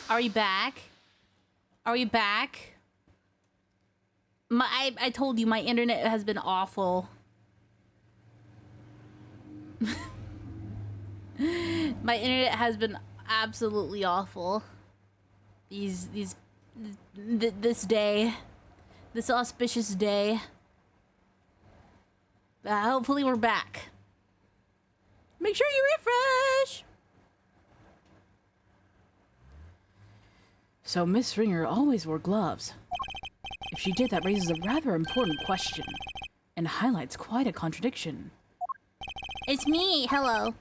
Are we back? Are we back? I told you my internet has been awful. My internet has been absolutely awful. This day, this auspicious day. Hopefully we're back. Make sure you refresh. So Miss Ringer always wore gloves. If she did, that raises a rather important question and highlights quite a contradiction. It's me, hello.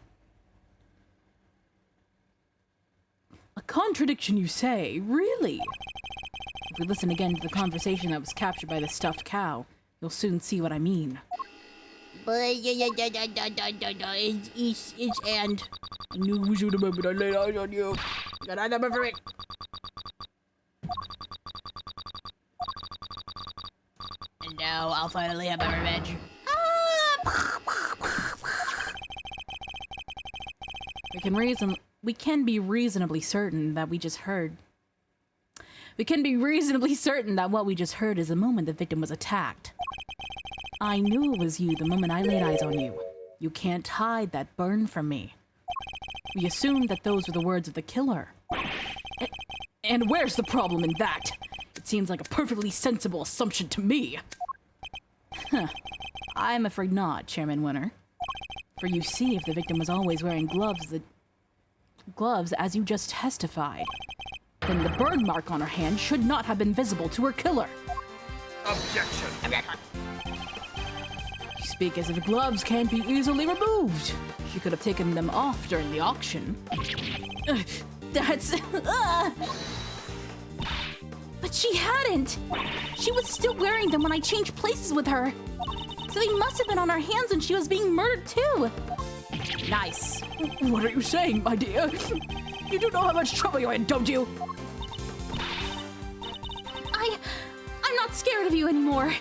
A contradiction, you say? Really? If we listen again to the conversation that was captured by the stuffed cow, you'll soon see what I mean. But it's and I knew it was you the moment I laid eyes on you. Got I never for it. And now I'll finally have my revenge. We can be reasonably certain that what we just heard is the moment the victim was attacked. I knew it was you the moment I laid eyes on you. You can't hide that burn from me. We assumed that those were the words of the killer. And where's the problem in that? It seems like a perfectly sensible assumption to me. Huh. I'm afraid not, Chairman Winner. For you see, if the victim was always wearing gloves as you just testified, then the burn mark on her hand should not have been visible to her killer. Objection! You speak as if gloves can't be easily removed. She could have taken them off during the auction. But she hadn't! She was still wearing them when I changed places with her. So they must have been on her hands when she was being murdered too. Nice. What are you saying, my dear? You do know how much trouble you're in, don't you? I'm not scared of you anymore.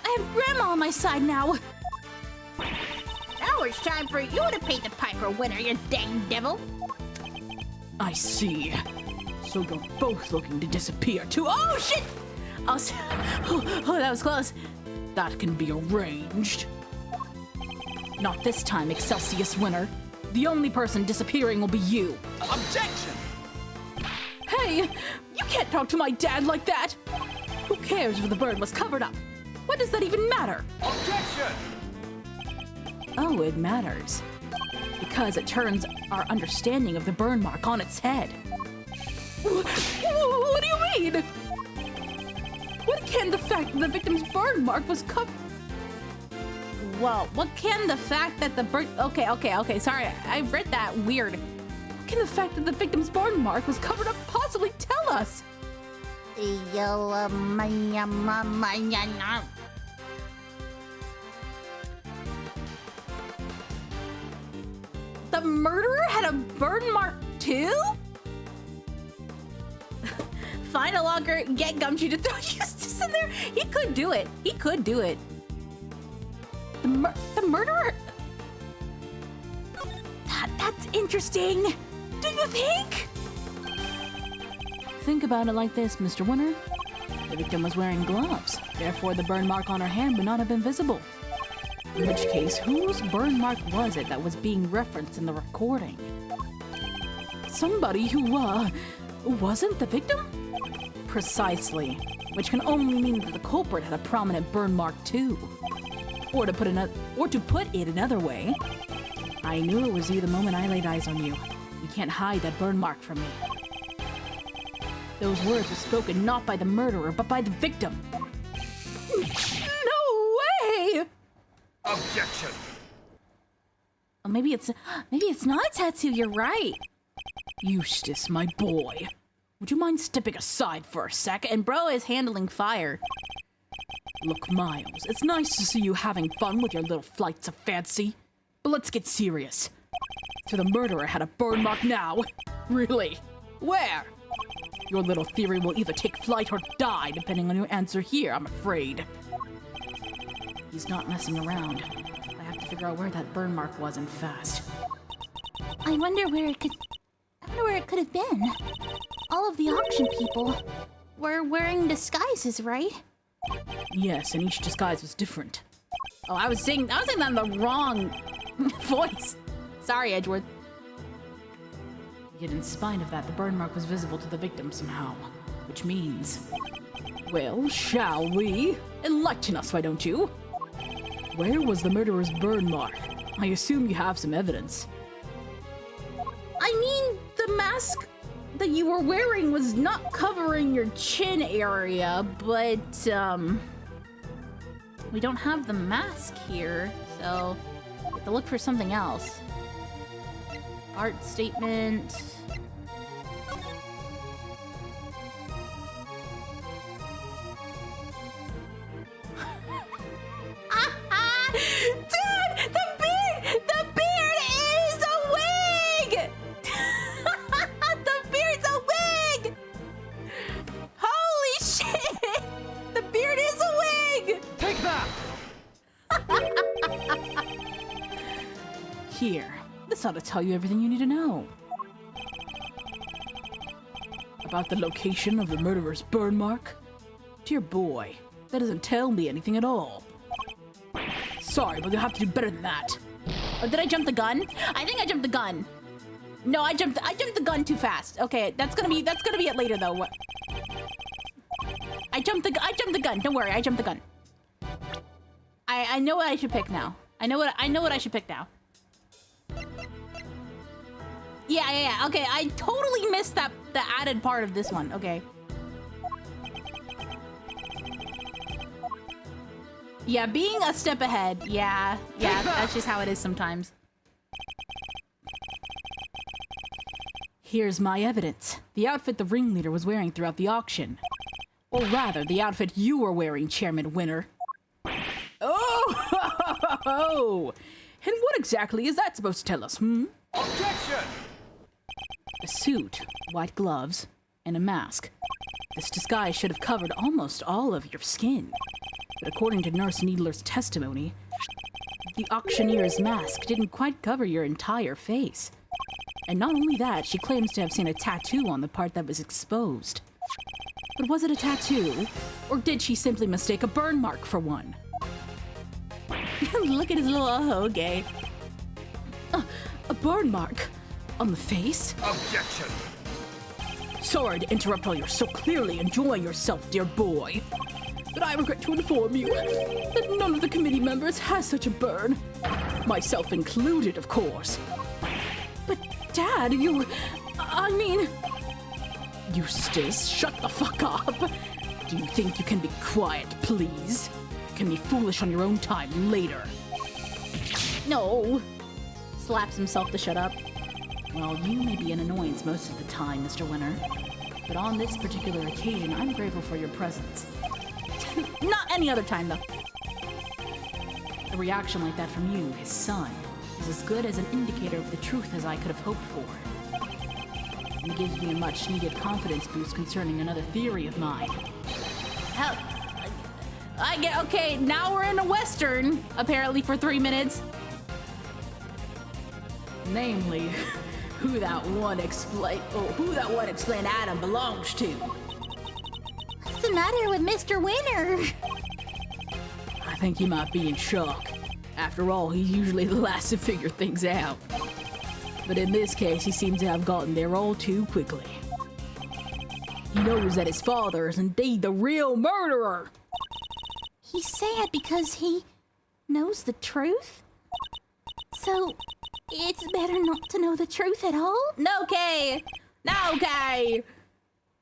I have Grandma on my side now. Now it's time for you to pay the piper, Winner, you dang devil. I see. So you're both looking to disappear too. Oh, shit! Oh, that was close. That can be arranged. Not this time, Excelsius Winner. The only person disappearing will be you. Objection! Hey, you can't talk to my dad like that. Who cares if the bird was covered up? What does that even matter? Objection! Oh, it matters. Because it turns our understanding of the burn mark on its head. What do you mean? What can the fact that the victim's burn mark was covered? Well, what can the fact that the burn... Okay, sorry, I read that weird. What can the fact that the victim's burn mark was covered up possibly tell us? The murderer had a burn mark too? Find a locker, get Gumshoe to throw Eustace in there. He could do it. He could do it. The murderer? That's interesting. Do you think? Think about it like this, Mr. Winner. The victim was wearing gloves. Therefore, the burn mark on her hand would not have been visible. In which case, whose burn mark was it that was being referenced in the recording? Somebody who, wasn't the victim? Precisely. Which can only mean that the culprit had a prominent burn mark too. Or to put it another way, I knew it was you the moment I laid eyes on you. You can't hide that burn mark from me. Those words were spoken not by the murderer, but by the victim. No way! Objection! Oh, maybe it's not a tattoo. You're right. Eustace, my boy, would you mind stepping aside for a sec? And bro is handling fire. Look, Miles, it's nice to see you having fun with your little flights of fancy. But let's get serious. So the murderer had a burn mark now? Really? Where? Your little theory will either take flight or die, depending on your answer here, I'm afraid. He's not messing around. I have to figure out where that burn mark was and fast. I wonder where it could have been. All all of the auction people were wearing disguises, right? Yes, and each disguise was different. Oh, I was saying that in the wrong voice. Sorry, Edgeworth. Yet in spite of that, the burn mark was visible to the victim somehow. Which means... Well, shall we? Enlighten us, why don't you? where was the murderer's burn mark? I assume you have some evidence. I mean, the mask that you were wearing was not covering your chin area, but, we don't have the mask here, so we have to look for something else. Art statement. Dude, the beard is a wig! The beard's a wig! Holy shit! The beard is a wig! Take that! Here, this ought to tell you everything you need to know. About the location of the murderer's burn mark? Dear boy, that doesn't tell me anything at all. Sorry, but you'll have to do better than that. Oh, did I jump the gun? I think I jumped the gun. No, I jumped the gun too fast. Okay, that's gonna be it later though. What? I jumped the gun. Don't worry, I jumped the gun. I know what I should pick now. I know what I should pick now. Yeah. Okay, I totally missed the added part of this one. Okay. Yeah, being a step ahead. Yeah, that's just how it is sometimes. Here's my evidence. The outfit the ringleader was wearing throughout the auction. Or rather, the outfit you were wearing, Chairman Winner. Oh! And what exactly is that supposed to tell us, Objection! A suit, white gloves, and a mask. This disguise should have covered almost all of your skin. But according to Nurse Needler's testimony, the auctioneer's mask didn't quite cover your entire face. And not only that, she claims to have seen a tattoo on the part that was exposed. But was it a tattoo, or did she simply mistake a burn mark for one? Look at his little okay. A burn mark? On the face? Objection! Sorry to interrupt while you're so clearly enjoying yourself, dear boy. But I regret to inform you that none of the committee members has such a burn. Myself included, of course. But, Dad, I mean... Eustace, shut the fuck up. Do you think you can be quiet, please? You can be foolish on your own time later. No. Slaps himself to shut up. Well, you may be an annoyance most of the time, Mr. Winner. But on this particular occasion, I'm grateful for your presence. Not any other time, though. A reaction like that from you, his son, is as good as an indicator of the truth as I could have hoped for. It gives me a much-needed confidence boost concerning another theory of mine. Hell, I get okay. Now we're in a western, apparently for 3 minutes. Namely, who that one explained Adam belongs to. What's the matter with Mr. Winner? I think he might be in shock. After all, he's usually the last to figure things out. But in this case, he seems to have gotten there all too quickly. He knows that his father is indeed the real murderer. He's sad because he knows the truth? So, it's better not to know the truth at all? No, Kay. No, Kay.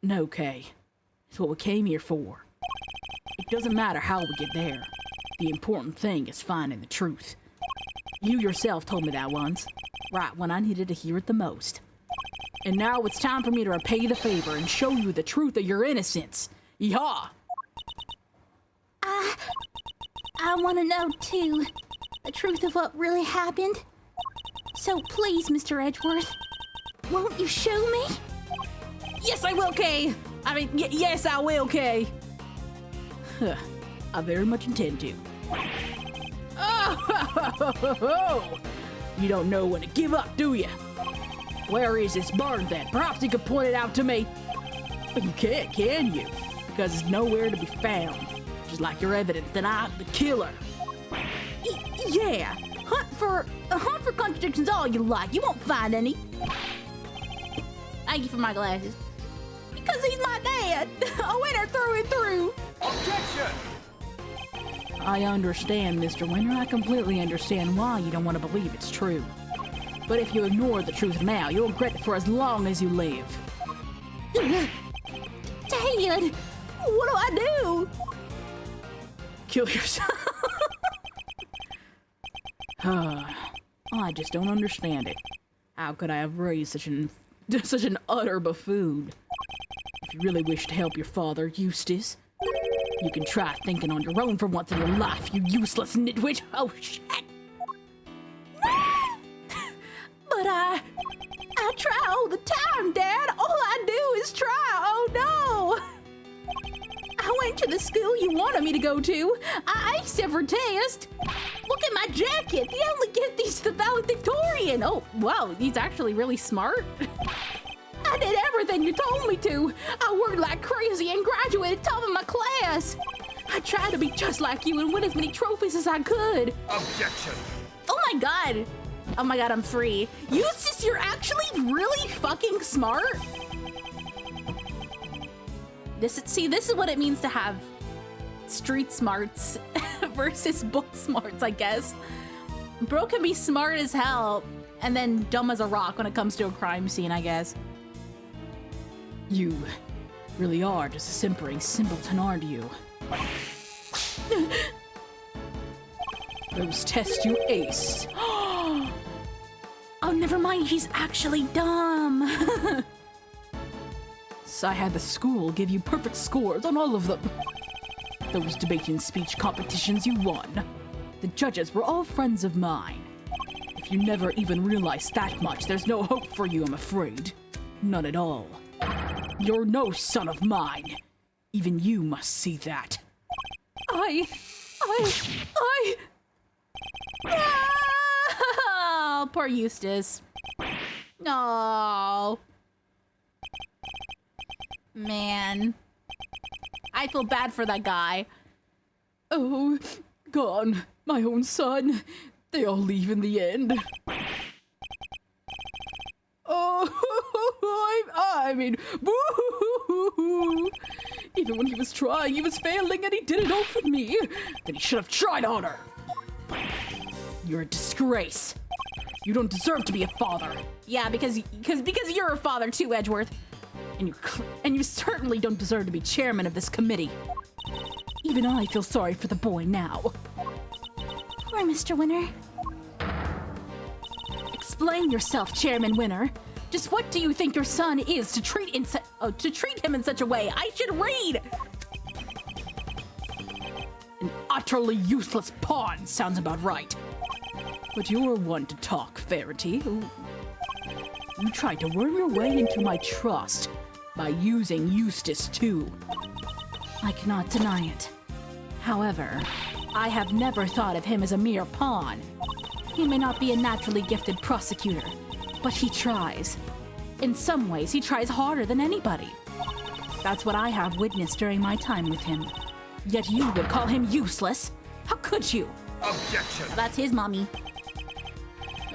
No, Kay. It's what we came here for. It doesn't matter how we get there. The important thing is finding the truth. You yourself told me that once, right when I needed to hear it the most. And now it's time for me to repay the favor and show you the truth of your innocence. Yeehaw! I want to know, too, the truth of what really happened. So please, Mr. Edgeworth, won't you show me? Yes, I will, Kay. I mean, yes, I will, Kay. I very much intend to. Oh, you don't know when to give up, do you? Where is this burn then? Perhaps you could point it out to me. But you can't, can you? Because it's nowhere to be found. Just like your evidence that I'm the killer. Yeah, hunt for contradictions all you like. You won't find any. Thank you for my glasses. Because he's my dad. A winner through and through. Objection! I understand, Mr. Winter. I completely understand why you don't want to believe it's true. But if you ignore the truth now, you'll regret it for as long as you live. Dad, what do I do? Kill yourself. I just don't understand it. How could I have raised such an utter buffoon? If you really wish to help your father, Eustace, you can try thinking on your own for once in your life, you useless nitwit. Oh, shit. But I try all the time, Dad. All I do is try. Oh, no. I went to the school you wanted me to go to. I aced every test. Look at my jacket. They only get these the valedictorian. Oh, wow, he's actually really smart. I did everything you told me to. I worked like crazy and graduated top of my class. I tried to be just like you and win as many trophies as I could. Objection! Oh my god. Oh my god, I'm free. Eustace, you're actually really fucking smart. This is what it means to have street smarts versus book smarts, I guess. Bro can be smart as hell and then dumb as a rock when it comes to a crime scene, I guess. You really are just a simpering simpleton, aren't you? Those tests you aced. Oh, never mind. He's actually dumb. So I had the school give you perfect scores on all of them. Those debate and speech competitions you won. The judges were all friends of mine. If you never even realized that much, there's no hope for you, I'm afraid. None at all. You're no son of mine. Even you must see that. Oh, poor Eustace. No. Man. I feel bad for that guy. Oh, gone. My own son. They all leave in the end. Oh, I mean, boo-hoo-hoo-hoo. Even when he was trying, he was failing, and he did it all for me. Then he should have tried harder. You're a disgrace. You don't deserve to be a father. Yeah, because you're a father too, Edgeworth. And you certainly don't deserve to be chairman of this committee. Even I feel sorry for the boy now. Poor Mr. Winter. Explain yourself, Chairman Winner. Just what do you think your son is to treat him in such a way? I should read. An utterly useless pawn sounds about right. But you're one to talk, Verity. You tried to worm your way into my trust by using Eustace too. I cannot deny it. However, I have never thought of him as a mere pawn. He may not be a naturally gifted prosecutor, but he tries. In some ways, he tries harder than anybody. That's what I have witnessed during my time with him. Yet you would call him useless? How could you? Objection! That's his mommy.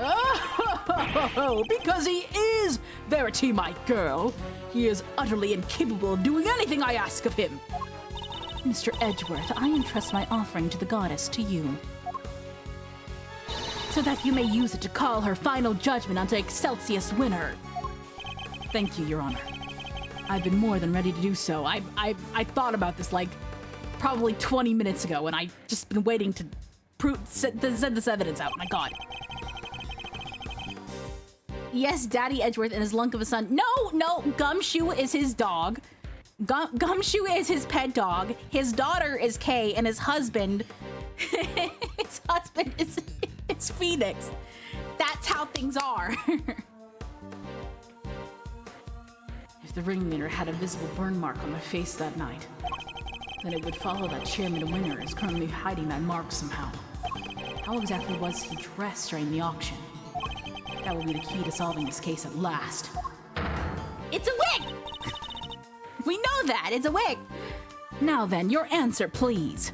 Oh, because he is Verity, my girl. He is utterly incapable of doing anything I ask of him. Mr. Edgeworth, I entrust my offering to the goddess to you, so that you may use it to call her final judgment onto Excelsius Winner. Thank you, Your Honor. I've been more than ready to do so. I thought about this like probably 20 minutes ago, and I've just been waiting to send this evidence out. My God. Yes, Daddy Edgeworth and his lunk of a son. No, Gumshoe is his dog. Gumshoe is his pet dog. His daughter is Kay, and his husband is Phoenix. That's how things are. If the ringleader had a visible burn mark on my face that night, then it would follow that Chairman Winner is currently hiding that mark somehow. How exactly was he dressed during the auction? That will be the key to solving this case at last. It's a wig! We know that. It's a wig. Now then, your answer, please.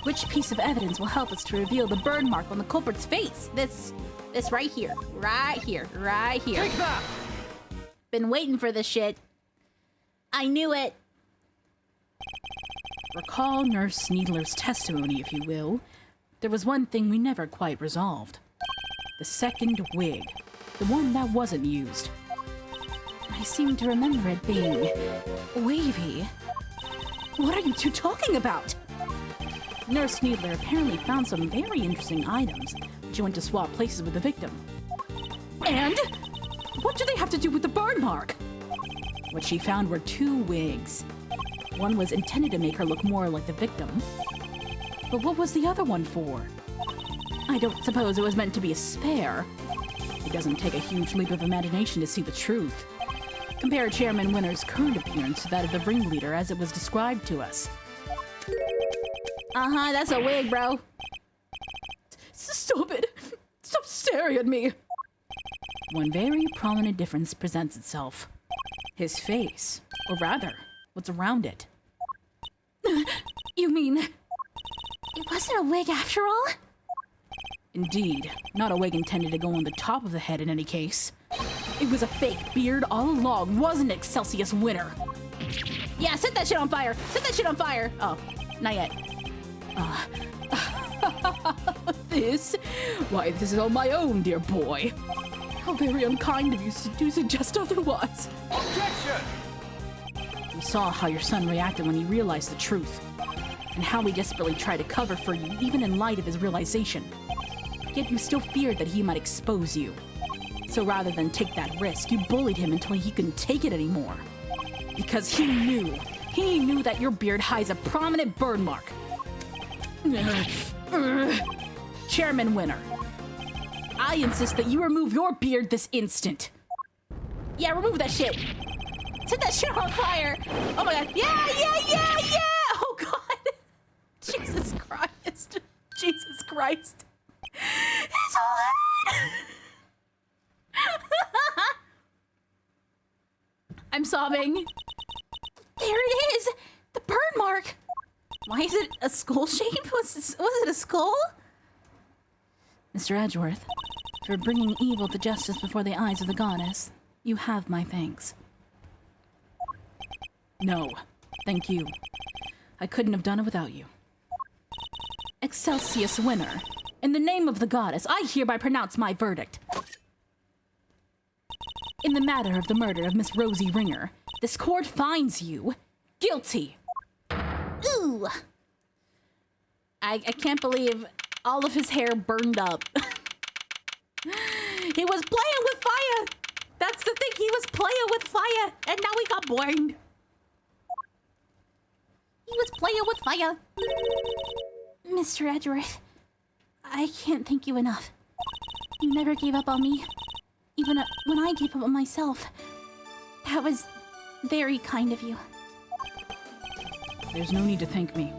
Which piece of evidence will help us to reveal the burn mark on the culprit's face? This right here. Right here. Right here. Take that! Been waiting for this shit. I knew it. Recall Nurse Needler's testimony, if you will. There was one thing we never quite resolved. The second wig. The one that wasn't used. I seem to remember it being wavy. What are you two talking about? Nurse Needler apparently found some very interesting items. She went to swap places with the victim. And? What do they have to do with the burn mark? What she found were 2 wigs. One was intended to make her look more like the victim. But what was the other one for? I don't suppose it was meant to be a spare. It doesn't take a huge leap of imagination to see the truth. Compare Chairman Winner's current appearance to that of the ringleader as it was described to us. Uh-huh, that's a wig, bro. Stop it! Stop staring at me! One very prominent difference presents itself. His face. Or rather, what's around it. You mean... It wasn't a wig after all? Indeed, not a wig intended to go on the top of the head in any case. It was a fake beard all along, wasn't it, Celsius Winner? Yeah, set that shit on fire! Set that shit on fire! Oh, not yet. This? Why, this is on my own, dear boy. How very unkind of you to suggest otherwise. Objection! We saw how your son reacted when he realized the truth, and how he desperately tried to cover for you, even in light of his realization. Yet you still feared that he might expose you. So rather than take that risk, you bullied him until he couldn't take it anymore. Because he knew that your beard hides a prominent burn mark. Chairman Winner, I insist that you remove your beard this instant. Yeah, remove that shit! Set that shit on fire! Oh my god! Yeah! Oh god! Jesus Christ! Jesus Christ. It's all in! I'm sobbing. There it is! The burn mark! Why is it a skull shape? Was it a skull? Mr. Edgeworth, for bringing evil to justice before the eyes of the goddess, you have my thanks. No, thank you. I couldn't have done it without you. Excelsius Winner, in the name of the goddess, I hereby pronounce my verdict. In the matter of the murder of Miss Rosie Ringer, this court finds you guilty. Ooh! I can't believe all of his hair burned up. He was playing with fire! That's the thing, he was playing with fire, and now he got burned. He was playing with fire. Mr. Edgeworth, I can't thank you enough. You never gave up on me, even when I gave up on myself. That was very kind of you. There's no need to thank me.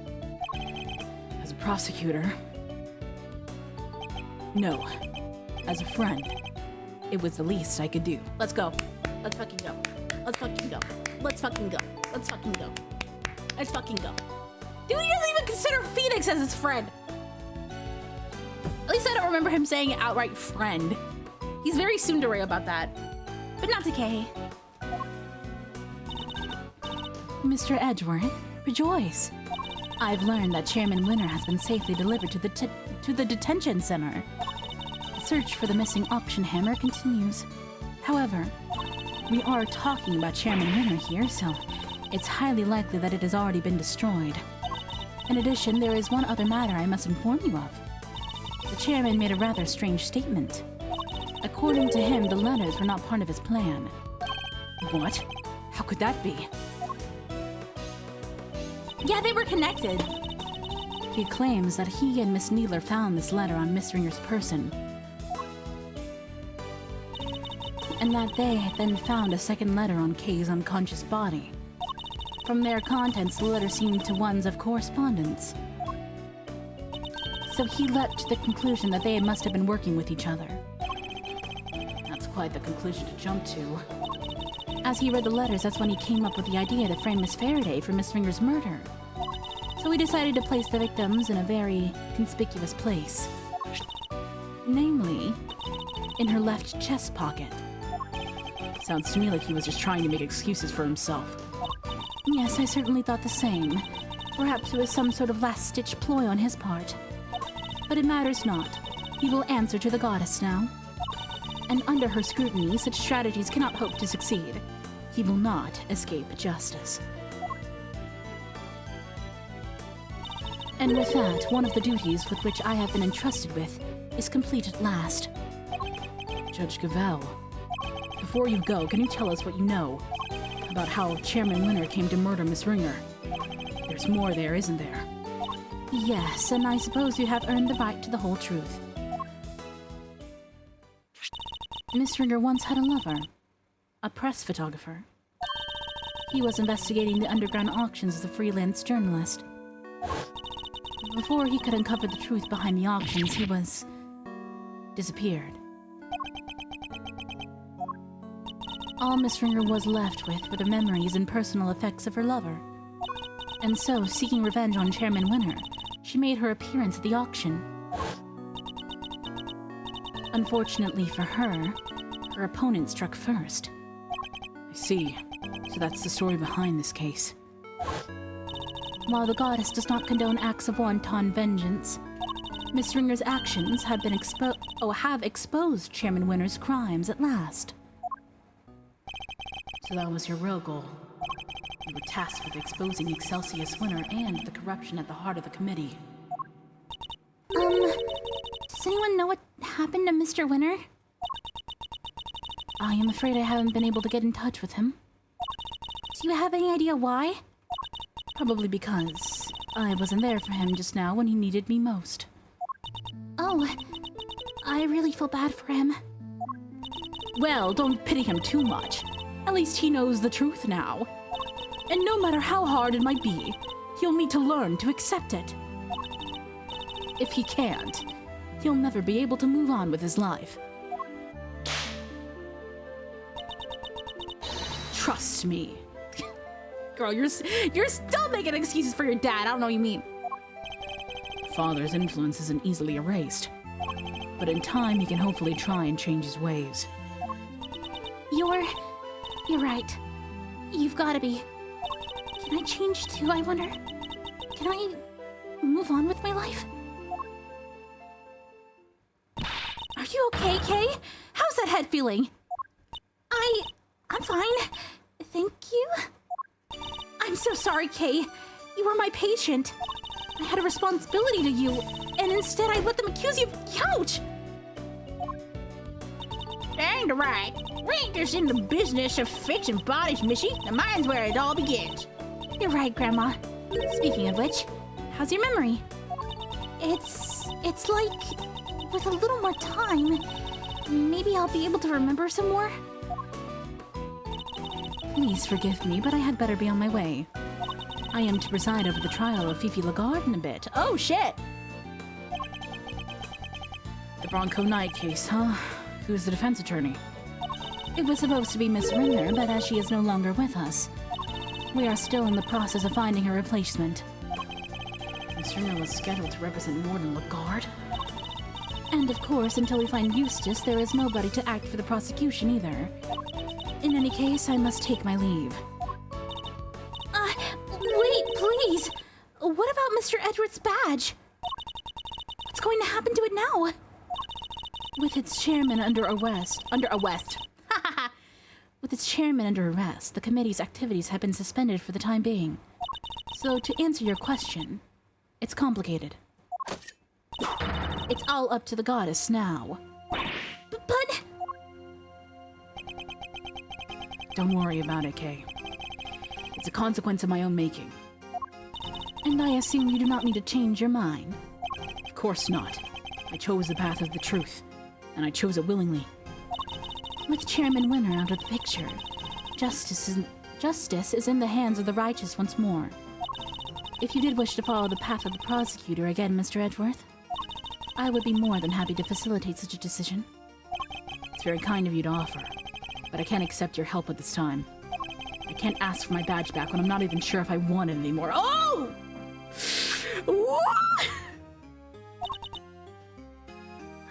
As a prosecutor... No. As a friend, it was the least I could do. Let's go. Let's fucking go. Let's fucking go. Let's fucking go. Let's fucking go. Let's fucking go. Dude, he doesn't even consider Phoenix as his friend. At least I don't remember him saying outright friend. He's very tsundere about that. But not Decay. Mr. Edgeworth, rejoice. I've learned that Chairman Winner has been safely delivered to the detention center. The search for the missing auction hammer continues. However, we are talking about Chairman Winner here, so it's highly likely that it has already been destroyed. In addition, there is one other matter I must inform you of. The chairman made a rather strange statement. According to him, the letters were not part of his plan. What? How could that be? Yeah, they were connected. He claims that he and Miss Needler found this letter on Miss Ringer's person. And that they had then found a second letter on Kay's unconscious body. From their contents, the letter seemed to ones of correspondence. So he leapt to the conclusion that they must have been working with each other. That's quite the conclusion to jump to. As he read the letters, that's when he came up with the idea to frame Miss Faraday for Miss Ringer's murder. So he decided to place the victims in a very conspicuous place. Namely, in her left chest pocket. Sounds to me like he was just trying to make excuses for himself. Yes, I certainly thought the same. Perhaps it was some sort of last-ditch ploy on his part. But it matters not. He will answer to the goddess now. And under her scrutiny, such strategies cannot hope to succeed. He will not escape justice. And with that, one of the duties with which I have been entrusted with is complete at last. Judge Gavel, before you go, can you tell us what you know about how Chairman Winter came to murder Miss Ringer? There's more there, isn't there? Yes, and I suppose you have earned the right to the whole truth. Miss Ringer once had a lover, a press photographer. He was investigating the underground auctions as a freelance journalist. Before he could uncover the truth behind the auctions, he was disappeared. All Miss Ringer was left with were the memories and personal effects of her lover. And so, seeking revenge on Chairman Winter, she made her appearance at the auction. Unfortunately for her, her opponent struck first. I see. So that's the story behind this case. While the goddess does not condone acts of wanton vengeance, Miss Ringer's actions have exposed Chairman Winter's crimes at last. So that was your real goal. You were tasked with exposing Excelsius Winter and the corruption at the heart of the committee. Does anyone know what happened to Mr. Winter? I am afraid I haven't been able to get in touch with him. Do you have any idea why? Probably because I wasn't there for him just now when he needed me most. Oh, I really feel bad for him. Well, don't pity him too much. At least he knows the truth now. And no matter how hard it might be, he'll need to learn to accept it. If he can't, he'll never be able to move on with his life. Trust me. Girl, you're still making excuses for your dad. I don't know what you mean. Father's influence isn't easily erased. But in time, he can hopefully try and change his ways. You're right. You've got to be. Can I change too, I wonder? Can I move on with my life? Are you okay, Kay? How's that head feeling? I'm fine. Thank you. I'm so sorry, Kay. You were my patient. I had a responsibility to you, and instead I let them accuse you of ouch! Ain't right. We ain't just in the business of fixing bodies, Missy. The mind's where it all begins. You're right, Grandma. Speaking of which, how's your memory? It's like, with a little more time, maybe I'll be able to remember some more. Please forgive me, but I had better be on my way. I am to preside over the trial of Fifi Lagarde in a bit. Oh, shit! The Bronco Knight case, huh? Who's the defense attorney? It was supposed to be Miss Ringer, but as she is no longer with us, we are still in the process of finding her replacement. Miss Ringer was scheduled to represent more than Lagarde? And of course, until we find Eustace, there is nobody to act for the prosecution either. In any case, I must take my leave. Wait, please! What about Mr. Edward's badge? What's going to happen to it now? With its chairman under arrest, With its chairman under arrest, the committee's activities have been suspended for the time being. So, to answer your question, it's complicated. It's all up to the goddess now. But... Don't worry about it, Kay. It's a consequence of my own making. And I assume you do not mean to change your mind. Of course not. I chose the path of the truth, and I chose it willingly. With Chairman Winter out of the picture, justice is in the hands of the righteous once more. If you did wish to follow the path of the prosecutor again, Mr. Edgeworth, I would be more than happy to facilitate such a decision. It's very kind of you to offer, but I can't accept your help at this time. I can't ask for my badge back when I'm not even sure if I want it anymore. Oh!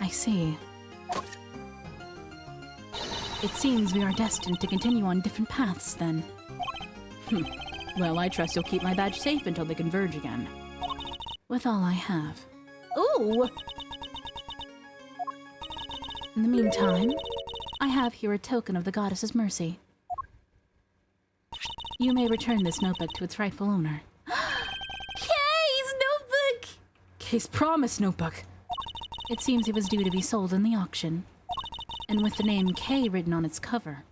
I see. It seems we are destined to continue on different paths, then. Well, I trust you'll keep my badge safe until they converge again. With all I have. Ooh! In the meantime, I have here a token of the goddess's mercy. You may return this notebook to its rightful owner. Kay's notebook! Kay's promise notebook. It seems it was due to be sold in the auction. And with the name Kay written on its cover,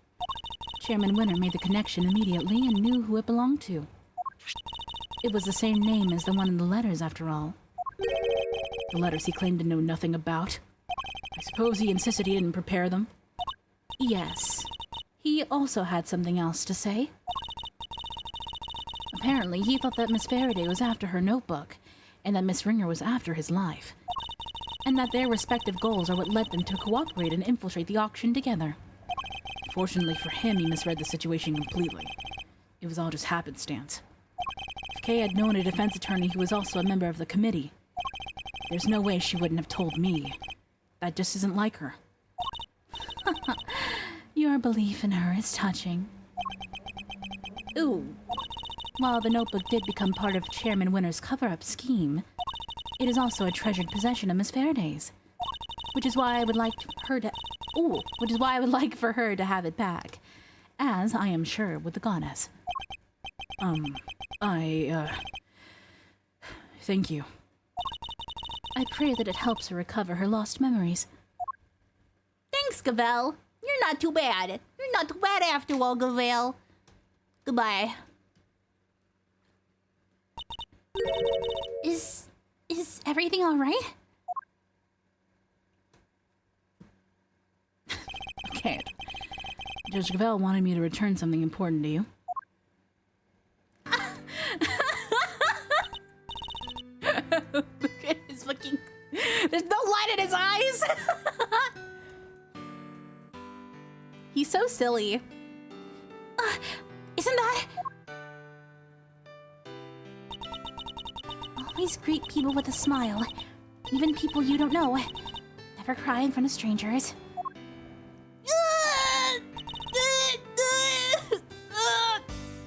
Chairman Winner made the connection immediately and knew who it belonged to. It was the same name as the one in the letters, after all. The letters he claimed to know nothing about. I suppose he insisted he didn't prepare them. Yes. He also had something else to say. Apparently, he thought that Miss Faraday was after her notebook, and that Miss Ringer was after his life. And that their respective goals are what led them to cooperate and infiltrate the auction together. Fortunately for him, he misread the situation completely. It was all just happenstance. If Kay had known a defense attorney who was also a member of the committee, there's no way she wouldn't have told me. That just isn't like her. Your belief in her is touching. Ooh. While the notebook did become part of Chairman Winner's cover-up scheme, it is also a treasured possession of Miss Faraday's, which is why I would like for her to have it back, as I am sure with the goddess. Thank you. I pray that it helps her recover her lost memories. Thanks, Gavel. You're not too bad. You're not too bad after all, Gavel. Goodbye. Is everything all right? Okay. Judge Gavel wanted me to return something important to you. Look at his fucking... There's no light in his eyes! He's so silly. Isn't that... Always greet people with a smile. Even people you don't know. Never cry in front of strangers.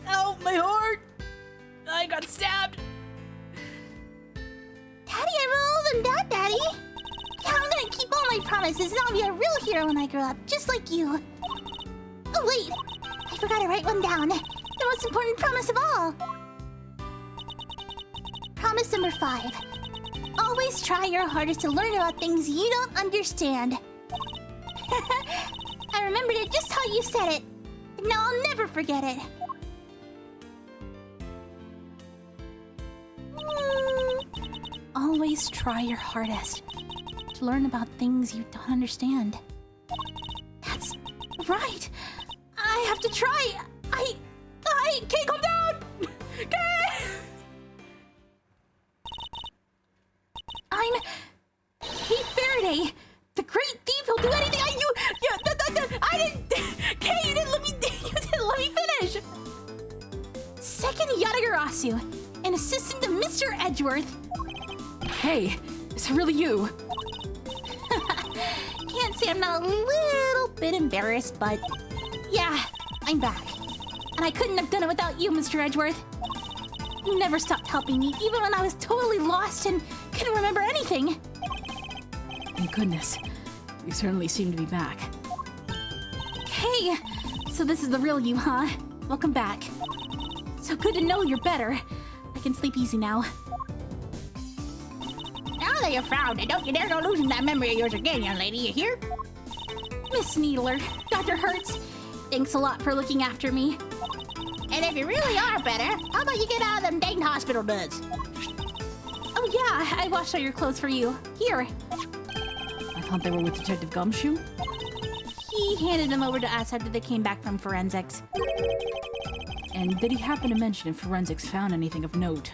Oh, my heart! I got stabbed! Daddy, I'm older than that, Daddy! Yeah, I'm gonna keep all my promises and I'll be a real hero when I grow up, just like you. Oh, wait! I forgot to write one down. The most important promise of all. Promise number 5. Always try your hardest to learn about things you don't understand. I remembered it just how you said it. And now I'll never forget it. Always try your hardest to learn about things you don't understand. That's right. I have to try. Kay, calm down. Kay! I'm Kay Faraday, the great thief who'll do anything. I didn't. Kay, you didn't let me finish. Second Yatagarasu, an assistant to Mr. Edgeworth. Hey, is it really you? Can't say I'm not a little bit embarrassed, but yeah, I'm back. And I couldn't have done it without you, Mr. Edgeworth. You never stopped helping me, even when I was totally lost and couldn't remember anything. Thank goodness. You certainly seem to be back. Hey, so this is the real you, huh? Welcome back. So good to know you're better. I can sleep easy now. Now that you're found, don't you dare go losing that memory of yours again, young lady, you hear? Miss Needler, Dr. Hertz, thanks a lot for looking after me. And if you really are better, how about you get out of them dang hospital duds? Oh yeah, I washed all your clothes for you. Here. I thought they were with Detective Gumshoe. He handed them over to us after they came back from forensics. And did he happen to mention if forensics found anything of note?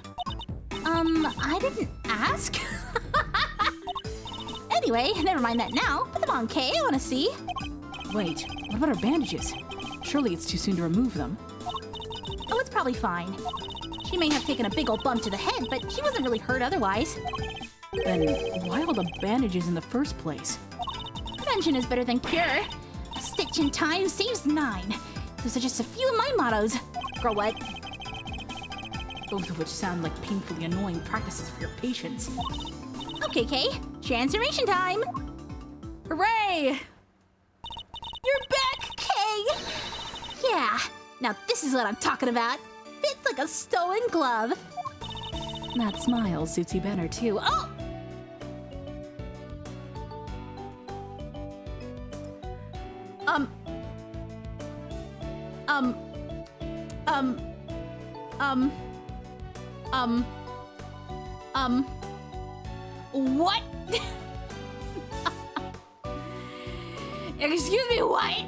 I didn't ask. Anyway, never mind that now. Put them on, Kay. I want to see. Wait, what about our bandages? Surely it's too soon to remove them. probably fine. She may have taken a big old bump to the head, but she wasn't really hurt otherwise. Then why all the bandages in the first place? Prevention is better than cure. A stitch in time saves 9. Those are just a few of my mottos. Girl, what? Both of which sound like painfully annoying practices for your patients. Okay, Kay. Transformation time! Hooray! You're back, Kay! Yeah, now this is what I'm talking about. Fits like a stolen glove. That smile suits you better too. Oh! What? Excuse me, what?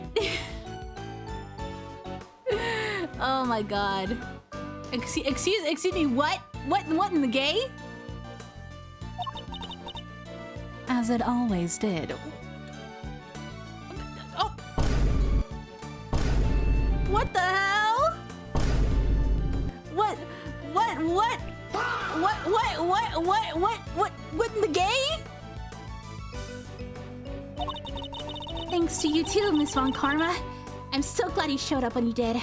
Oh my god. Excuse me, what? What in the gay? As it always did. Oh. What the hell? What in the gay? Thanks to you too, Miss Von Karma. I'm so glad you showed up when you did.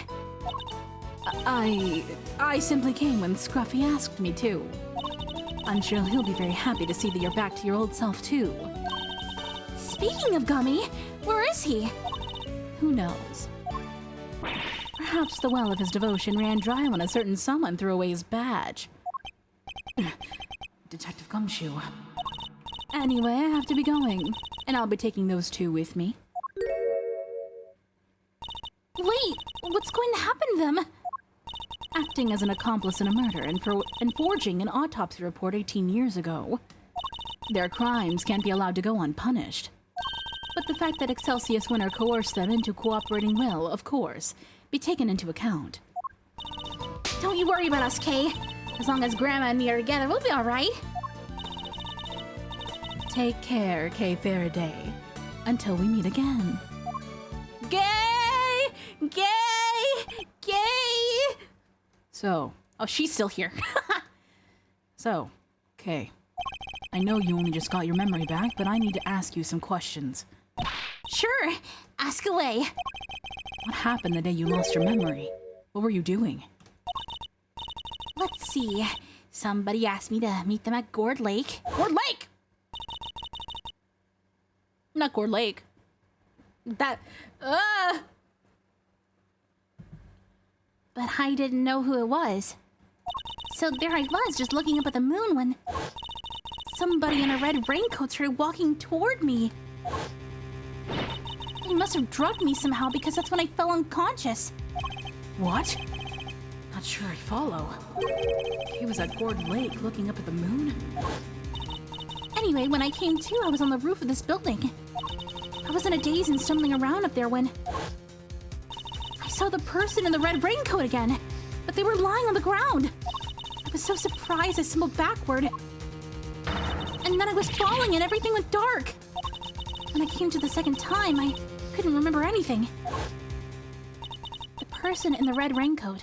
I simply came when Scruffy asked me to. I'm sure he'll be very happy to see that you're back to your old self too. Speaking of Gummy, where is he? Who knows? Perhaps the well of his devotion ran dry when a certain someone threw away his badge. Detective Gumshoe. Anyway, I have to be going, and I'll be taking those two with me. Wait, what's going to happen to them? Acting as an accomplice in a murder and forging an autopsy report 18 years ago. Their crimes can't be allowed to go unpunished. But the fact that Excelsius Winter coerced them into cooperating will, of course, be taken into account. Don't you worry about us, Kay. As long as Grandma and me are together, we'll be alright. Take care, Kay Faraday. Until we meet again. Gay! Gay! Gay! So, oh, she's still here. So, Kay. I know you only just got your memory back, but I need to ask you some questions. Sure, ask away. What happened the day you lost your memory? What were you doing? Let's see. Somebody asked me to meet them at Gourd Lake. Gourd Lake! Not Gourd Lake. That, But I didn't know who it was. So there I was, just looking up at the moon when somebody in a red raincoat started walking toward me. He must have drugged me somehow because that's when I fell unconscious. What? Not sure I follow. He was at Gourd Lake looking up at the moon? Anyway, when I came to, I was on the roof of this building. I was in a daze and stumbling around up there when I saw the person in the red raincoat again, but they were lying on the ground. I was so surprised I stumbled backward. And then I was falling and everything went dark. When I came to the second time, I couldn't remember anything. The person in the red raincoat.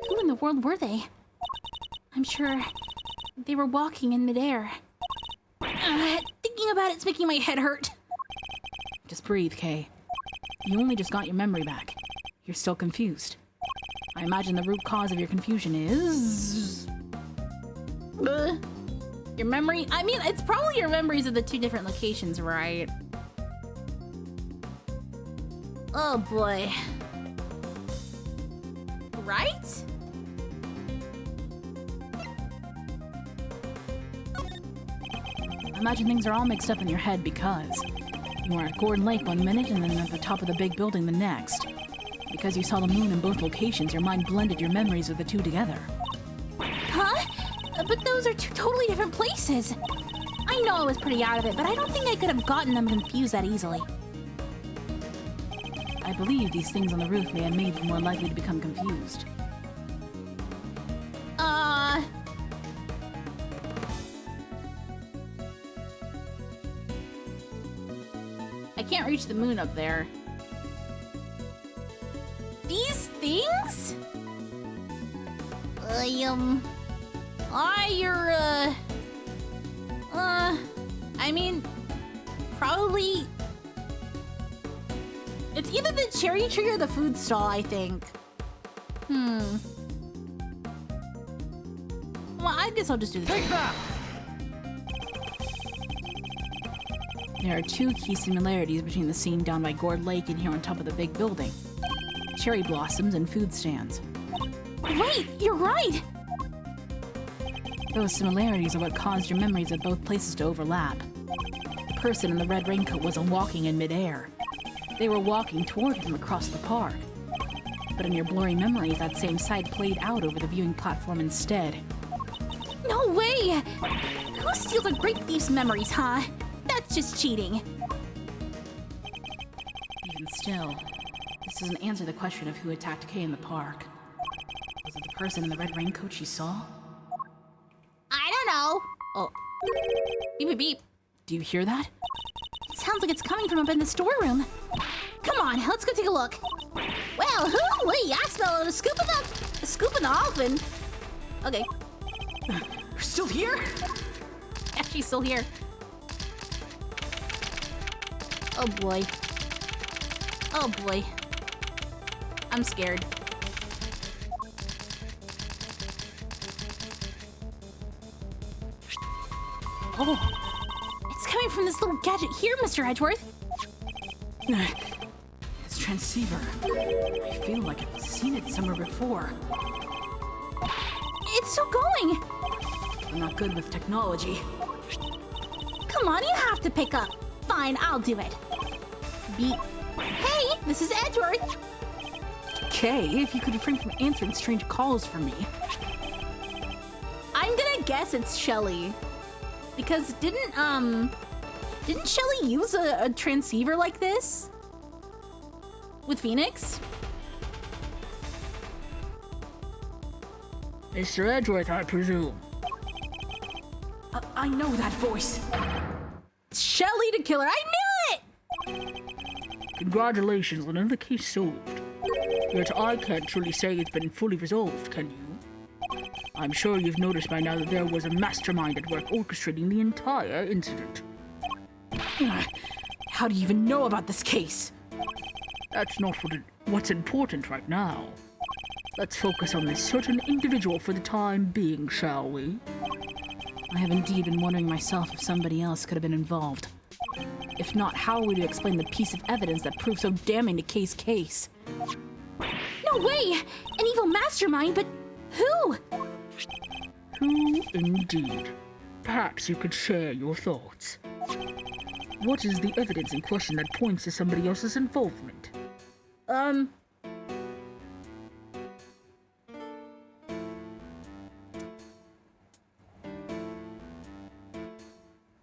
Who in the world were they? I'm sure they were walking in midair. Thinking about it's making my head hurt. Just breathe, Kay. You only just got your memory back. You're still confused. I imagine the root cause of your confusion is... Your memory? I mean, it's probably your memories of the two different locations, right? Oh boy. Right? I imagine things are all mixed up in your head because you were at Gourd Lake one minute and then at the top of the big building the next. Because you saw the moon in both locations, your mind blended your memories of the two together. Huh? But those are two totally different places. I know I was pretty out of it, but I don't think I could have gotten them confused that easily. I believe these things on the roof may have made you more likely to become confused. I can't reach the moon up there. These things? I mean, probably... It's either the cherry tree or the food stall, I think. Well, I guess I'll just do the Take that! There are two key similarities between the scene down by Gourd Lake and here on top of the big building. Cherry blossoms and food stands. Wait, you're right! Those similarities are what caused your memories of both places to overlap. The person in the red raincoat wasn't walking in midair. They were walking toward them across the park. But in your blurry memories, that same sight played out over the viewing platform instead. No way! Who steals a great thief's memories, huh? That's just cheating. Even still, this doesn't answer the question of who attacked Kay in the park. Was it the person in the red raincoat she saw? I don't know. Oh. Beep, beep, beep. Do you hear that? It sounds like it's coming from up in the storeroom. Come on, let's go take a look. Well, hoo-wee, I smell a scoop of the dolphin. Okay. You're still here? Yeah, she's still here. Oh boy. Oh boy. I'm scared. Oh. It's coming from this little gadget here, Mr. Edgeworth. This transceiver. I feel like I've seen it somewhere before. It's still going. I'm not good with technology. Come on, you have to pick up. Fine, I'll do it. Beep. Hey, this is Edgeworth. Kay, if you could refrain from answering strange calls for me. I'm gonna guess it's Shelly. Because didn't Shelly use a transceiver like this? With Phoenix? Mr. Edgeworth, I presume. I know that voice. Shelly the killer, I knew it! Congratulations, another case solved. Yet I can't truly say it's been fully resolved, can you? I'm sure you've noticed by now that there was a mastermind at work orchestrating the entire incident. How do you even know about this case? That's not what's important right now. Let's focus on this certain individual for the time being, shall we? I have indeed been wondering myself if somebody else could have been involved. If not, how would you explain the piece of evidence that proved so damning to Kay's case? No way! An evil mastermind, but who? Who indeed? Perhaps you could share your thoughts. What is the evidence in question that points to somebody else's involvement?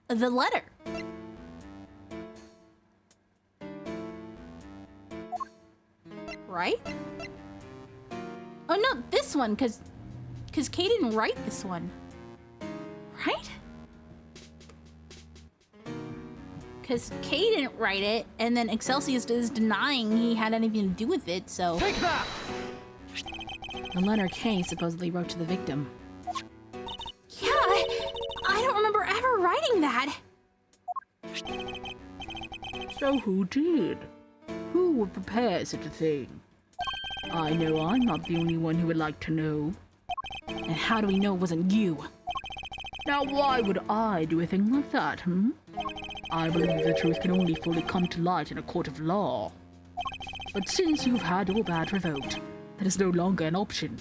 The letter. Right? Oh no, this one, cause Kay didn't write this one. Right? Cause Kay didn't write it, and then Excelsius is denying he had anything to do with it, so... Take that! The letter Kay supposedly wrote to the victim. Yeah, I don't remember ever writing that. So who did? Who would prepare such a thing? I know I'm not the only one who would like to know. And how do we know it wasn't you? Now why would I do a thing like that, I believe the truth can only fully come to light in a court of law. But since you've had your badge revoked, that is no longer an option.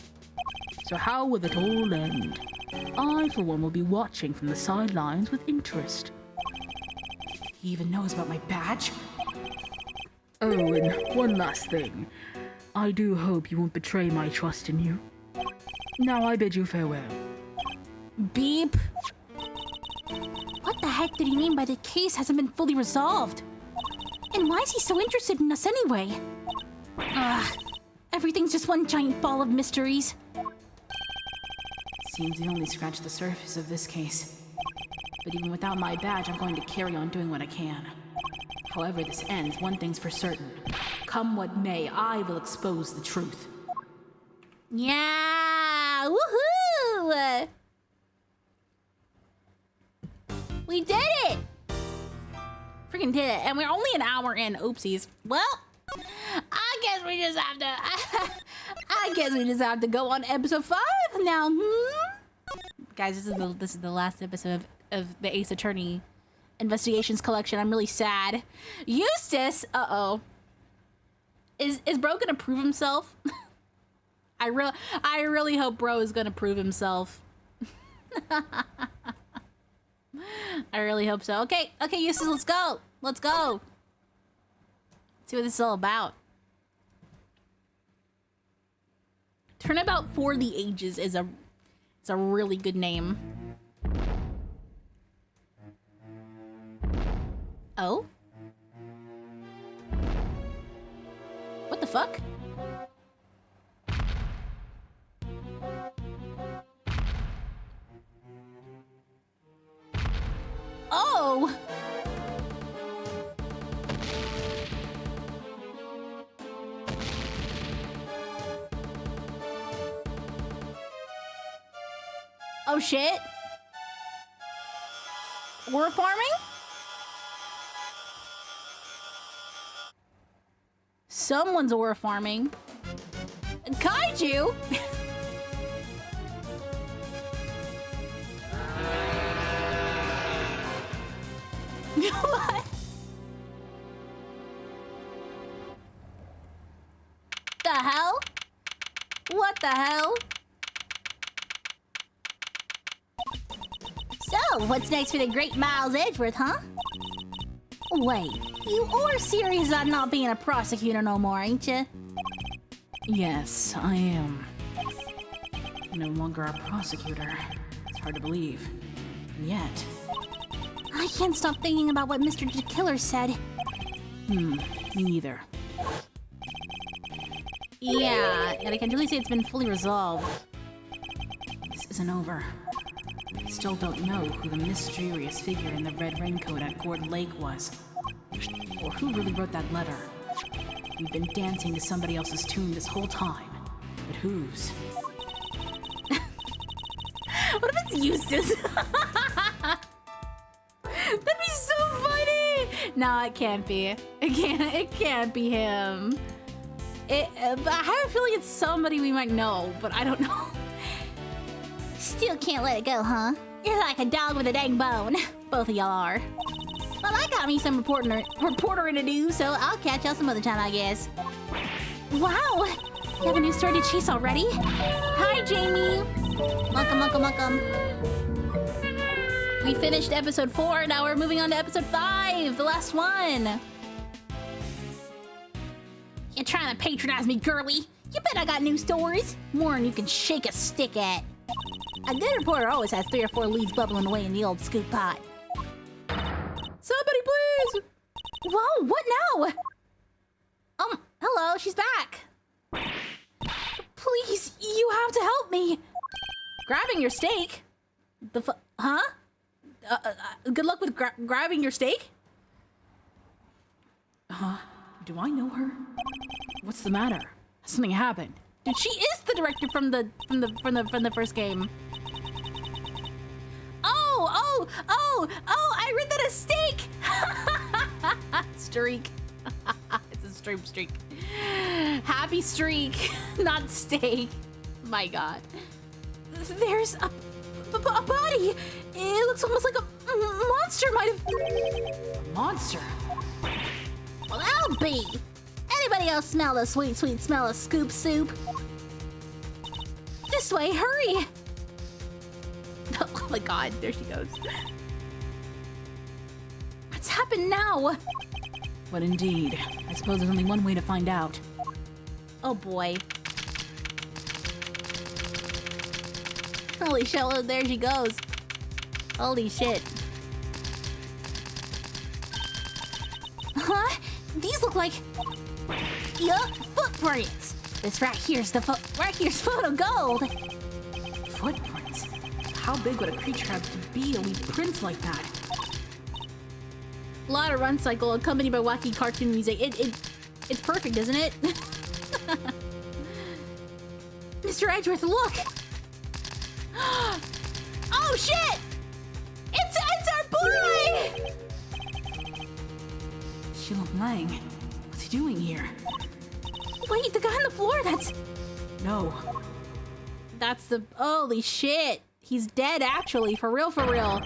So how will it all end? I, for one, will be watching from the sidelines with interest. He even knows about my badge? Oh, and one last thing. I do hope you won't betray my trust in you. Now I bid you farewell. Beep. What the heck did he mean by the case hasn't been fully resolved? And why is he so interested in us anyway? Everything's just one giant ball of mysteries. Seems we only scratched the surface of this case. But even without my badge, I'm going to carry on doing what I can. However this ends, one thing's for certain. Come what may, I will expose the truth. Yeah! Woohoo! We did it! Freaking did it. And we're only an hour in. Oopsies. Well, I guess we just have to... I guess we just have to go on episode 5 now. Guys, this is the last episode of the Ace Attorney Investigations Collection. I'm really sad. Eustace! Uh-oh. Is Bro gonna prove himself? I really hope Bro is gonna prove himself. I really hope so. Okay, Eustace, let's go. Let's go. See what this is all about. Turnabout for the Ages is a really good name. Oh? What the fuck? Oh! Oh shit! We're farming? Someone's ore farming. Kaiju? What? The hell? What the hell? So, what's next for the great Miles Edgeworth, huh? Wait, you are serious about not being a prosecutor no more, ain't you? Yes, I am. No longer a prosecutor. It's hard to believe. And yet... I can't stop thinking about what Mr. the Killer said. me neither. Yeah, and I can really say it's been fully resolved. This isn't over. I still don't know who the mysterious figure in the red raincoat at Gourd Lake was. Or who really wrote that letter. We've been dancing to somebody else's tune this whole time. But whose? What if it's Eustace? That'd be so funny! No, it can't be. It can't be him. But I have a feeling it's somebody we might know, but I don't know. Still can't let it go, huh? You're like a dog with a dang bone. Both of y'all are. Well, I got me some reportering to do, so I'll catch y'all some other time, I guess. Wow! You have a new story to chase already? Hi, Jamie! Welcome. We finished episode 4, now we're moving on to episode 5, the last one. You're trying to patronize me, girly. You bet I got new stories. More than you can shake a stick at. A good reporter always has 3 or 4 leads bubbling away in the old scoop pot. Somebody please! Whoa, what now? Hello, she's back. Please, you have to help me. Grabbing your steak? Huh? Good luck with grabbing your steak? Do I know her? What's the matter? Something happened. Dude, she is the director from the first game. Oh! I read that as steak. Streak. It's a streak. Happy streak, not steak. My God. There's a body. It looks almost like a monster might have. A monster? Well, that'll be. Anybody else smell the sweet smell of scoop soup? This way, hurry! Oh my God, there she goes. What's happened now? But indeed, I suppose there's only one way to find out. Oh boy. Holy shit, look, there she goes. Holy shit. Huh? These look like... Yup, footprints. This right here's photo gold. Footprints? How big would a creature have to be to leave prints like that? A lot of run cycle accompanied by wacky cartoon music. It's perfect, isn't it? Mr. Edgeworth, look! Oh shit! It's our Boy! Xilong Lang, what's he doing here? Wait, the guy on the floor, No. that's the, holy shit. He's dead, actually, for real, for real.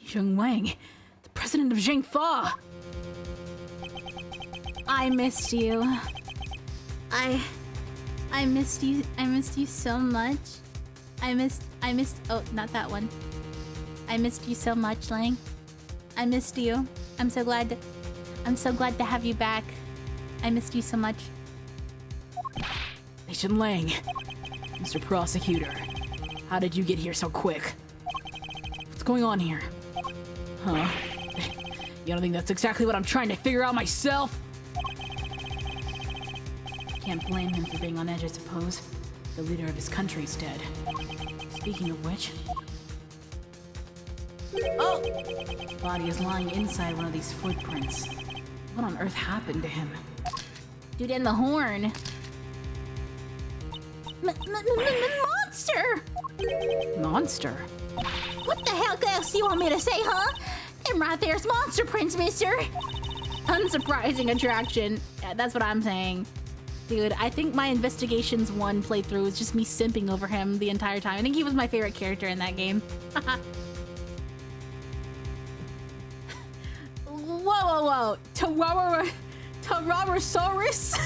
Xilong Lang, the president of Zhengfa. I missed you. I missed you. I missed you so much. I missed, oh, not that one. I missed you so much, Lang. I missed you. I'm so glad to have you back. I missed you so much. Xilong Lang, Mr. Prosecutor, how did you get here so quick? What's going on here? Huh? You don't think that's exactly what I'm trying to figure out myself? Can't blame him for being on edge, I suppose. The leader of his country's dead. Speaking of which... Oh! The body is lying inside one of these footprints. What on earth happened to him? Dude in the horn. Monster! Monster? What the hell else do you want me to say, huh? Them right there's monster prints, mister. Unsurprising attraction. Yeah, that's what I'm saying. Dude, I think my Investigations 1 playthrough was just me simping over him the entire time. I think he was my favorite character in that game. Whoa. Tyrannosaurus?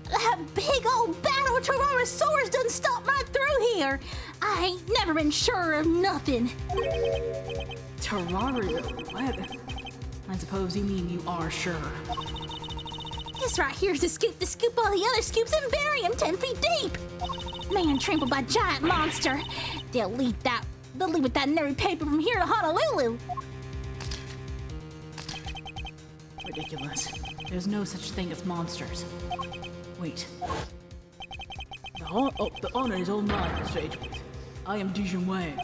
That big old battle Tyrannosaurus done stopped right through here. I ain't never been sure of nothing. What? I suppose you mean you are sure. This right here's to scoop all the other scoops and bury him 10 feet deep. Man trampled by giant monster. They'll leave with that nerdy paper from here to Honolulu. Ridiculous. There's no such thing as monsters. Wait. The honor is all mine, Mr. Edgeworth. I am Dijun Wang.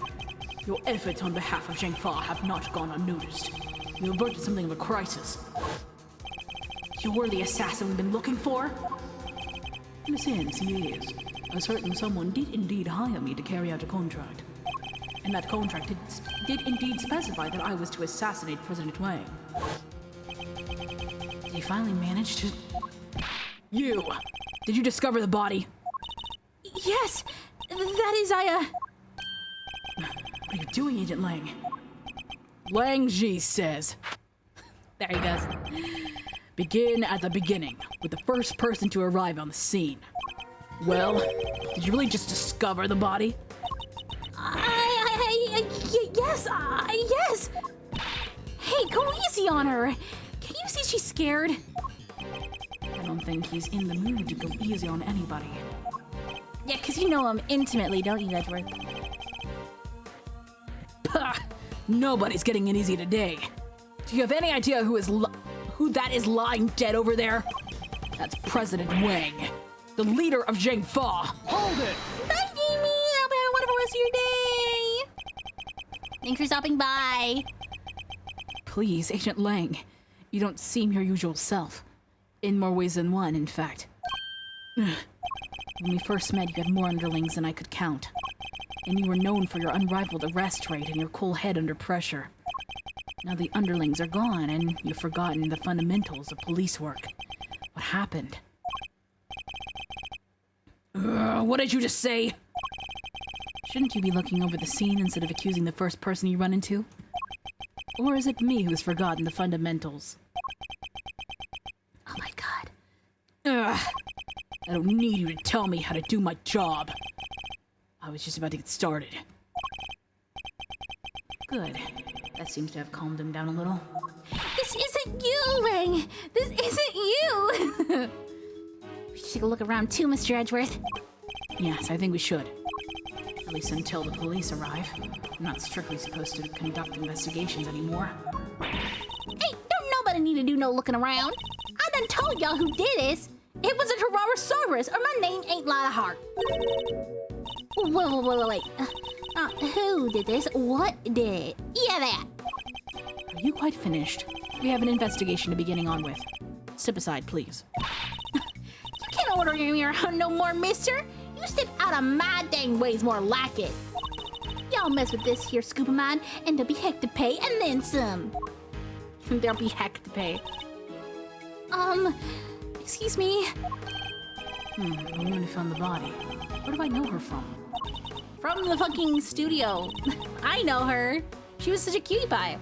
Your efforts on behalf of Zhengfa have not gone unnoticed. You averted something of a crisis. You were the assassin we've been looking for? In a sense, yes. A certain someone did indeed hire me to carry out a contract. And that contract did indeed specify that I was to assassinate President Wang. Did he finally manage to... You! Did you discover the body? Yes, that is, What are you doing, Agent Lang? Lang Ji says... There he goes. Begin at the beginning, with the first person to arrive on the scene. Well, did you really just discover the body? Yes. Hey, go easy on her. Can you see she's scared? I don't think he's in the mood to go easy on anybody. Yeah, because you know him intimately, don't you, Edgeworth? Pah! Nobody's getting it easy today. Do you have any idea who that is lying dead over there? That's President Wang, the leader of Zhengfa. Hold it! Bye, Jamie. I hope you have a wonderful rest of your day. Thanks for stopping by. Please, Agent Lang, you don't seem your usual self. In more ways than one, in fact. When we first met, you had more underlings than I could count. And you were known for your unrivaled arrest rate and your cool head under pressure. Now the underlings are gone, and you've forgotten the fundamentals of police work. What happened? What did you just say? Shouldn't you be looking over the scene instead of accusing the first person you run into? Or is it me who's forgotten the fundamentals? Oh my god. I don't need you to tell me how to do my job. I was just about to get started. Good. That seems to have calmed him down a little. This isn't you, Lang. This isn't you. We should take a look around too, Mr. Edgeworth. Yes, I think we should. At least until the police arrive. I'm not strictly supposed to conduct investigations anymore. Hey, don't nobody need to do no looking around. I done told y'all who did this. It was a Tyrannosaurus, or my name ain't Lila Hart. Wait. Who did this? What did? Yeah, that. Are you quite finished? We have an investigation to be getting on with. Step aside, please. You can't order me around no more, mister. You You step out of my dang ways more like it. Y'all mess with this here scuba mine, and there'll be heck to pay, and then some. There'll be heck to pay. Excuse me. The woman who found the body. Where do I know her from? From the fucking studio. I know her. She was such a cutie pie.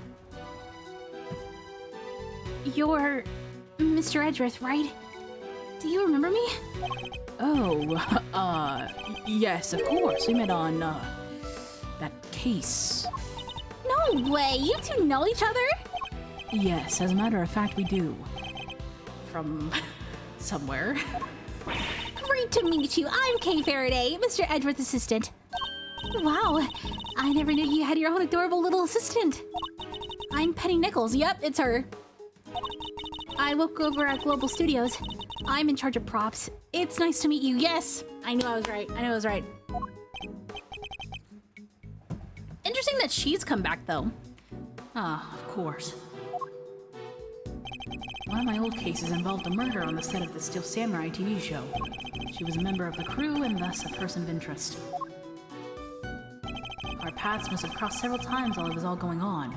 You're Mr. Edgeworth, right? Do you remember me? Oh, yes, of course. We met on, that case. No way! You two know each other? Yes, as a matter of fact, we do. From somewhere. Great to meet you. I'm Kay Faraday, Mr. Edgeworth's assistant. Wow, I never knew you had your own adorable little assistant. I'm Penny Nichols. Yep, it's her. I work over at Global Studios. I'm in charge of props. It's nice to meet you. Yes, I knew I was right. I knew I was right. Interesting that she's come back, though. Ah, of course. One of my old cases involved a murder on the set of the Steel Samurai TV show. She was a member of the crew and thus a person of interest. Our paths must have crossed several times while it was all going on.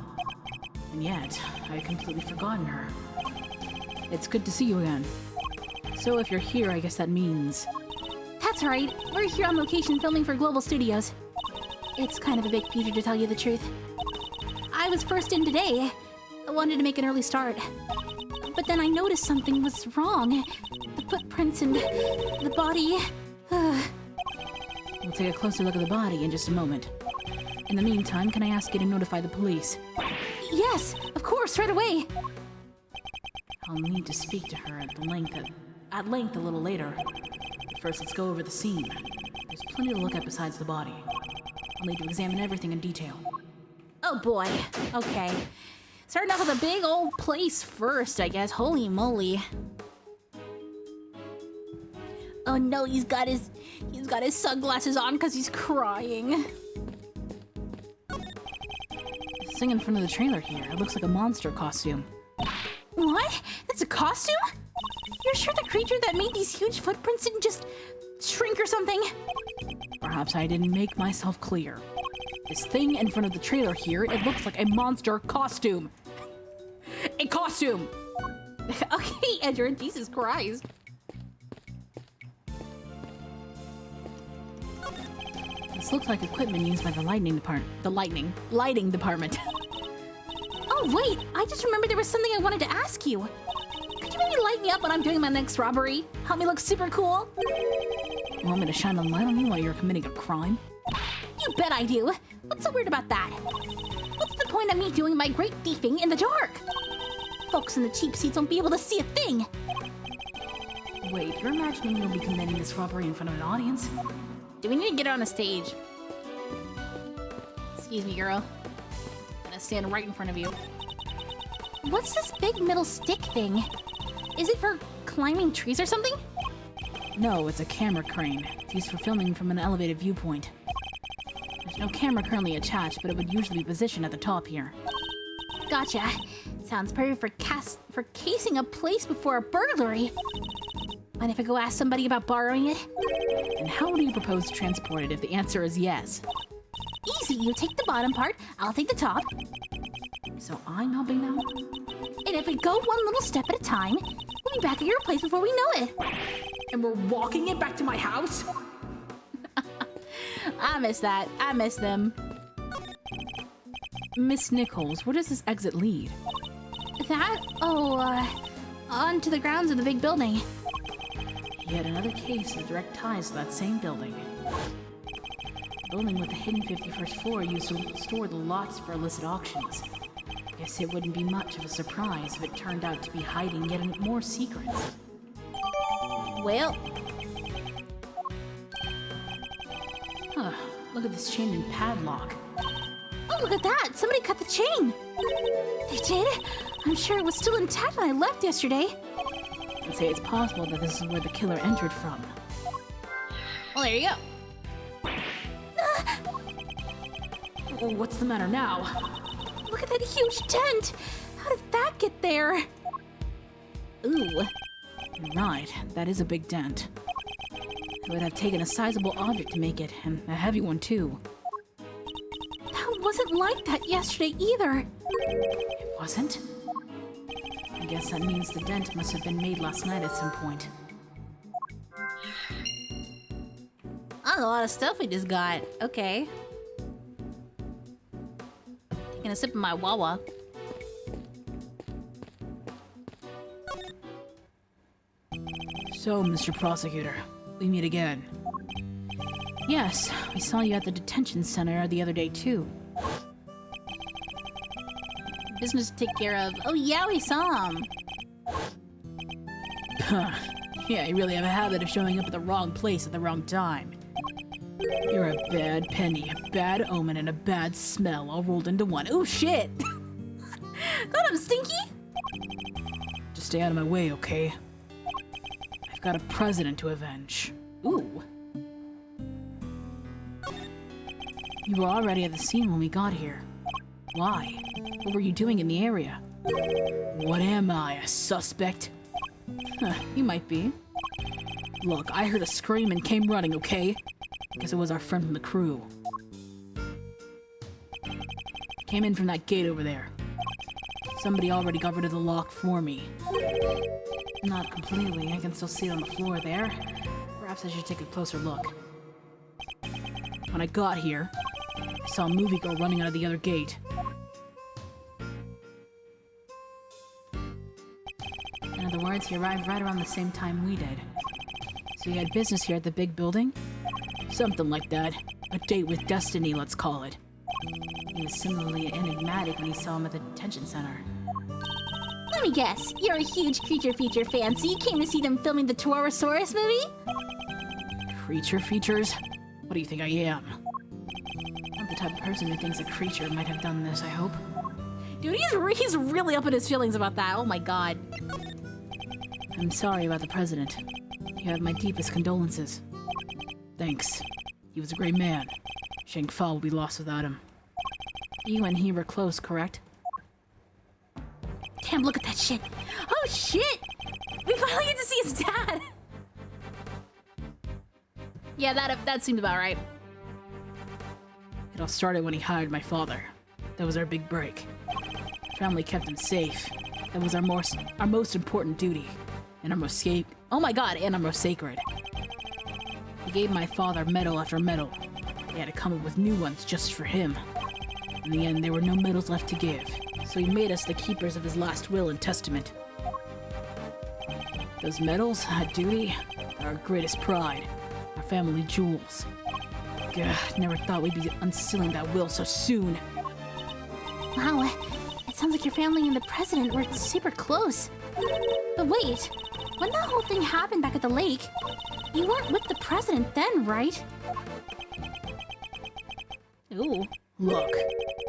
And yet, I had completely forgotten her. It's good to see you again. So if you're here, I guess that means... That's right. We're here on location filming for Global Studios. It's kind of a big feature, to tell you the truth. I was first in today. I wanted to make an early start. But then I noticed something was wrong. The footprints and the body... We'll take a closer look at the body in just a moment. In the meantime, can I ask you to notify the police? Yes, of course, right away. I'll need to speak to her at length a little later. But first, let's go over the scene. There's plenty to look at besides the body. I'll need to examine everything in detail. Oh boy. Okay. Starting off with a big old place first, I guess. Holy moly. Oh no, he's got his sunglasses on because he's crying. The thing in front of the trailer here, it looks like a monster costume. What? That's a costume? You're sure the creature that made these huge footprints didn't just shrink or something? Perhaps I didn't make myself clear. This thing in front of the trailer here, it looks like a monster costume. A costume! Okay, Edward, Jesus Christ. This looks like equipment used by the lighting department. Oh wait, I just remembered there was something I wanted to ask you. Could you maybe light me up when I'm doing my next robbery? Help me look super cool? You want me to shine a light on you while you're committing a crime? You bet I do. What's so weird about that? What's the point of me doing my great thieving in the dark? Folks in the cheap seats won't be able to see a thing. Wait, you're imagining you'll be committing this robbery in front of an audience? Do we need to get her on a stage? Excuse me, girl. I'm gonna stand right in front of you. What's this big metal stick thing? Is it for climbing trees or something? No, it's a camera crane. It's used for filming from an elevated viewpoint. There's no camera currently attached, but it would usually be positioned at the top here. Gotcha. Sounds perfect for casing a place before a burglary. Mind if I go ask somebody about borrowing it? And how do you propose to transport it if the answer is yes? Easy, you take the bottom part, I'll take the top. So I'm helping now? And if we go one little step at a time, we'll be back at your place before we know it. And we're walking it back to my house? I miss that. I miss them. Miss Nichols, where does this exit lead? That? Oh, onto the grounds of the big building. Yet another case with direct ties to that same building. The building with the hidden 51st floor used to store the lots for illicit auctions. Guess it wouldn't be much of a surprise if it turned out to be hiding yet more secrets. Well. Huh, look at this chain and padlock. Oh, look at that! Somebody cut the chain! They did? I'm sure it was still intact when I left yesterday. I'd say it's possible that this is where the killer entered from. Well, there you go. Oh, what's the matter now? Look at that huge dent! How did that get there? Ooh. Right, that is a big dent. It would have taken a sizable object to make it, and a heavy one too. That wasn't like that yesterday either. It wasn't? I guess that means the dent must have been made last night at some point. That's a lot of stuff we just got. Okay. Gonna sip of my Wawa. So, Mr. Prosecutor, we meet again. Yes, I saw you at the detention center the other day too. Business to take care of. Oh yeah, we saw him. Yeah, you really have a habit of showing up at the wrong place at the wrong time. You're a bad penny, a bad omen, and a bad smell all rolled into one. Oh shit! Got him, Stinky! Just stay out of my way, okay? I've got a president to avenge. Ooh. You were already at the scene when we got here. Why? What were you doing in the area? What am I, a suspect? You might be. Look, I heard a scream and came running, okay? Guess it was our friend from the crew. Came in from that gate over there. Somebody already got rid of the lock for me. Not completely, I can still see it on the floor there. Perhaps I should take a closer look. When I got here, I saw a movie girl running out of the other gate. In other words, he arrived right around the same time we did. So he had business here at the big building? Something like that. A date with destiny, let's call it. He was similarly enigmatic when he saw him at the detention center. Let me guess, you're a huge Creature Feature fan, so you came to see them filming the Torosaurus movie? Creature features? What do you think I am? Not the type of person who thinks a creature might have done this, I hope. Dude, he's really up in his feelings about that. Oh my god. I'm sorry about the president. You have my deepest condolences. Thanks. He was a great man. Shang-Fa will be lost without him. You and he were close, correct? Damn, look at that shit. Oh shit! We finally get to see his dad! Yeah, that seemed about right. It all started when he hired my father. That was our big break. Family kept him safe. That was our most important duty. And our most sacred. He gave my father medal after medal. They had to come up with new ones just for him. In the end, there were no medals left to give, so he made us the keepers of his last will and testament. Those medals, that duty, are our greatest pride, our family jewels. God, never thought we'd be unsealing that will so soon. Wow, it sounds like your family and the president were super close. But wait, when that whole thing happened back at the lake, you weren't with the president then, right? Ooh. Look,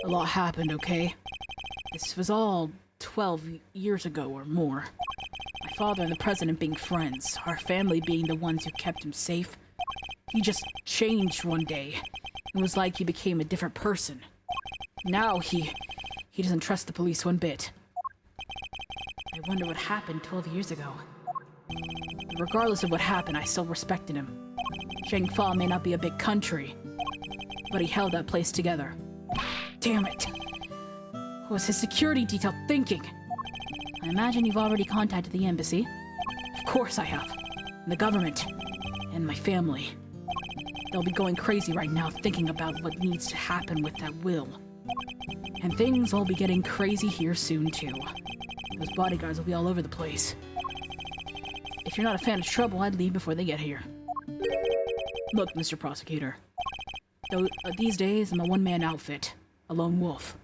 a lot happened, okay? This was all 12 years ago or more. My father and the president being friends, our family being the ones who kept him safe. He just changed one day. It was like he became a different person. Now he doesn't trust the police one bit. I wonder what happened 12 years ago. But regardless of what happened, I still respected him. Shang-Fa may not be a big country, but he held that place together. Damn it! What was his security detail thinking? I imagine you've already contacted the embassy. Of course I have. And the government. And my family. They'll be going crazy right now thinking about what needs to happen with that will. And things will be getting crazy here soon too. Those bodyguards will be all over the place. If you're not a fan of trouble, I'd leave before they get here. Look, Mr. Prosecutor. These days, I'm a one-man outfit. A lone wolf.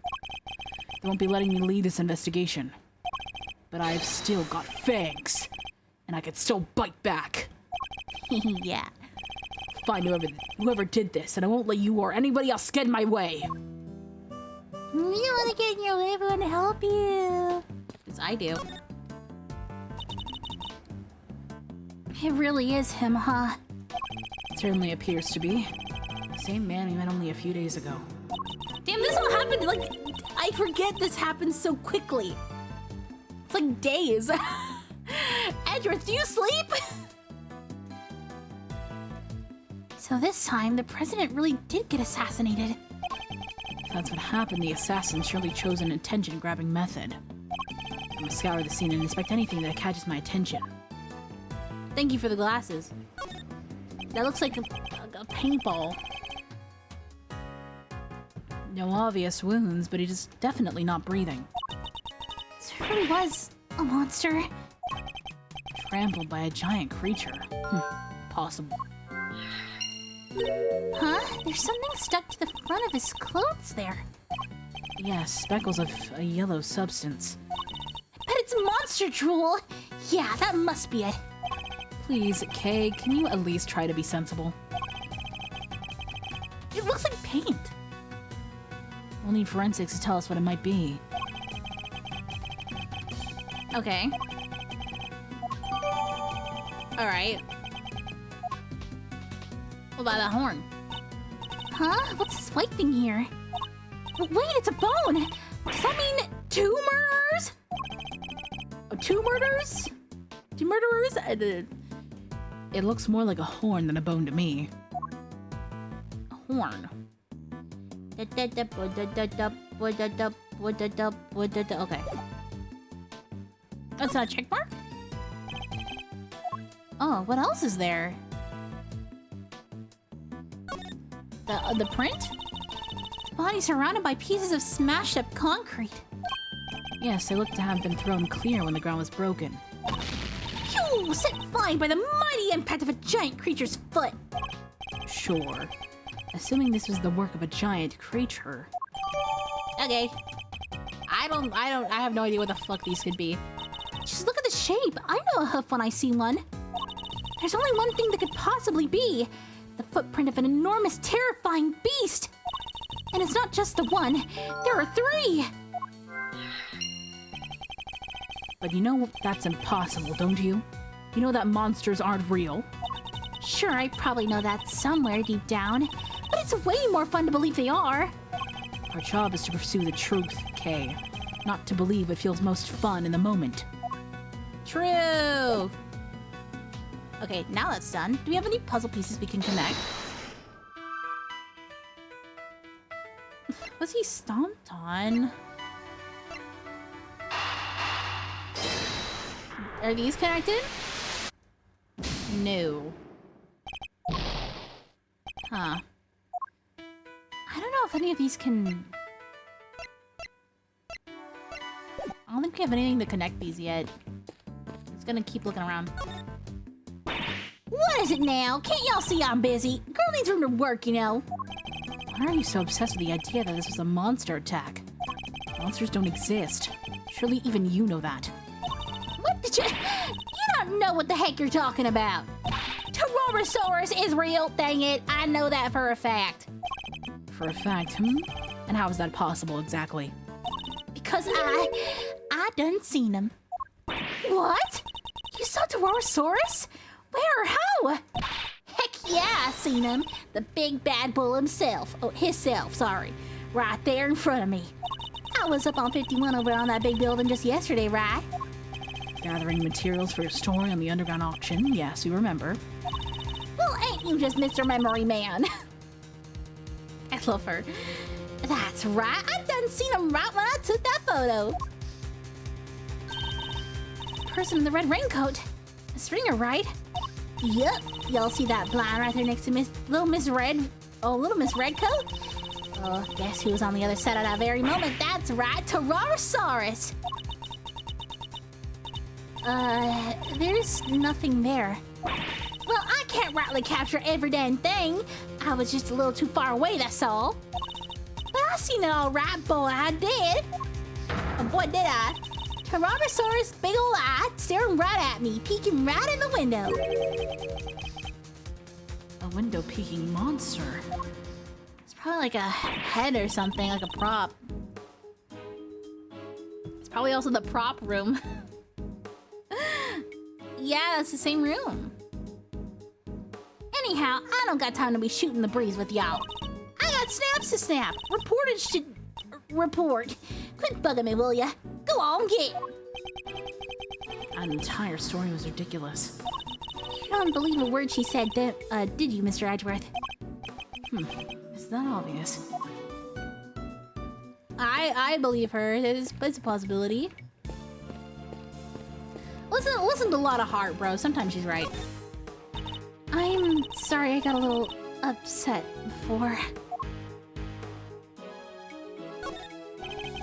They won't be letting me lead this investigation. But I've still got fangs. And I can still bite back. Yeah. Find whoever did this, and I won't let you or anybody else get in my way. You want to get in your way, everyone to help you. Because I do. It really is him, huh? It certainly appears to be. The same man we met only a few days ago. Damn, this all happened, like, I forget this happened so quickly. It's like days. Edgeworth, do you sleep? So this time, the president really did get assassinated. If that's what happened, the assassin surely chose an attention-grabbing method. I'm gonna scour the scene and inspect anything that catches my attention. Thank you for the glasses. That looks like a paintball. No obvious wounds, but he is definitely not breathing. This really was a monster. Trampled by a giant creature. Possible. Huh? There's something stuck to the front of his clothes there. Yes, speckles of a yellow substance. But it's monster drool. Yeah, that must be it. Please, Kay, can you at least try to be sensible? It looks like paint. We'll need forensics to tell us what it might be. Okay. Alright. What about that horn? Huh? What's this white thing here? Wait, it's a bone! Does that mean 2 murderers? Oh, 2 murders? 2 murderers? It looks more like a horn than a bone to me. A horn. Okay. That's not a check mark? Oh, what else is there? The print? The body surrounded by pieces of smashed up concrete. Yes, they look to have been thrown clear when the ground was broken. Phew! Set flying by the mighty impact of a giant creature's foot. Sure. Assuming this was the work of a giant creature. Okay. I have no idea what the fuck these could be. Just look at the shape. I know a hoof when I see one. There's only one thing that could possibly be. The footprint of an enormous, terrifying beast. And it's not just the one. There are 3. But you know that's impossible, don't you? You know that monsters aren't real. Sure, I probably know that somewhere deep down. But it's way more fun to believe they are. Our job is to pursue the truth, Kay. Not to believe what feels most fun in the moment. True. Okay, now that's done. Do we have any puzzle pieces we can connect? Was he stomped on? Are these connected? No. Huh. I don't know if any of these can... I don't think we have anything to connect these yet. Just gonna keep looking around. What is it now? Can't y'all see I'm busy? Girl needs room to work, you know. Why are you so obsessed with the idea that this was a monster attack? Monsters don't exist. Surely even you know that. What did you... You don't know what the heck you're talking about. Tyrannosaurus is real, dang it. I know that for a fact. For a fact, And how is that possible exactly? Because I done seen him. What? You saw Tyrannosaurus? Where? How? Heck yeah, I seen him. The big bad bull himself. Oh, hisself, sorry. Right there in front of me. I was up on 51 over on that big building just yesterday, right? Gathering materials for your story on the underground auction. Yes, we remember. Well, ain't you just Mr. Memory Man? I love her. That's right. I done seen him right when I took that photo. The person in the red raincoat. The stringer, right? Yup. Y'all see that blind right there next to Little Miss Redcoat? Oh, guess who was on the other side of that very moment? That's right, Tyrannosaurus. There's nothing there. Well, I can't rightly capture every damn thing. I was just a little too far away, that's all. But I seen it all right, boy, I did. Oh, boy, did I. Tyrannosaurus, big ol' eye, staring right at me, peeking right in the window. A window-peeking monster. It's probably like a head or something, like a prop. It's probably also the prop room. Yeah, that's the same room. Anyhow, I don't got time to be shooting the breeze with y'all. I got snaps to snap, reportage to report. Quit bugging me, will ya? Go on, get. That entire story was ridiculous. don't believe a word she said, did you, Mr. Edgeworth? Is that obvious? I believe her. It's a possibility. Listen to a lot of heart, bro. Sometimes she's right. I'm sorry I got a little upset before.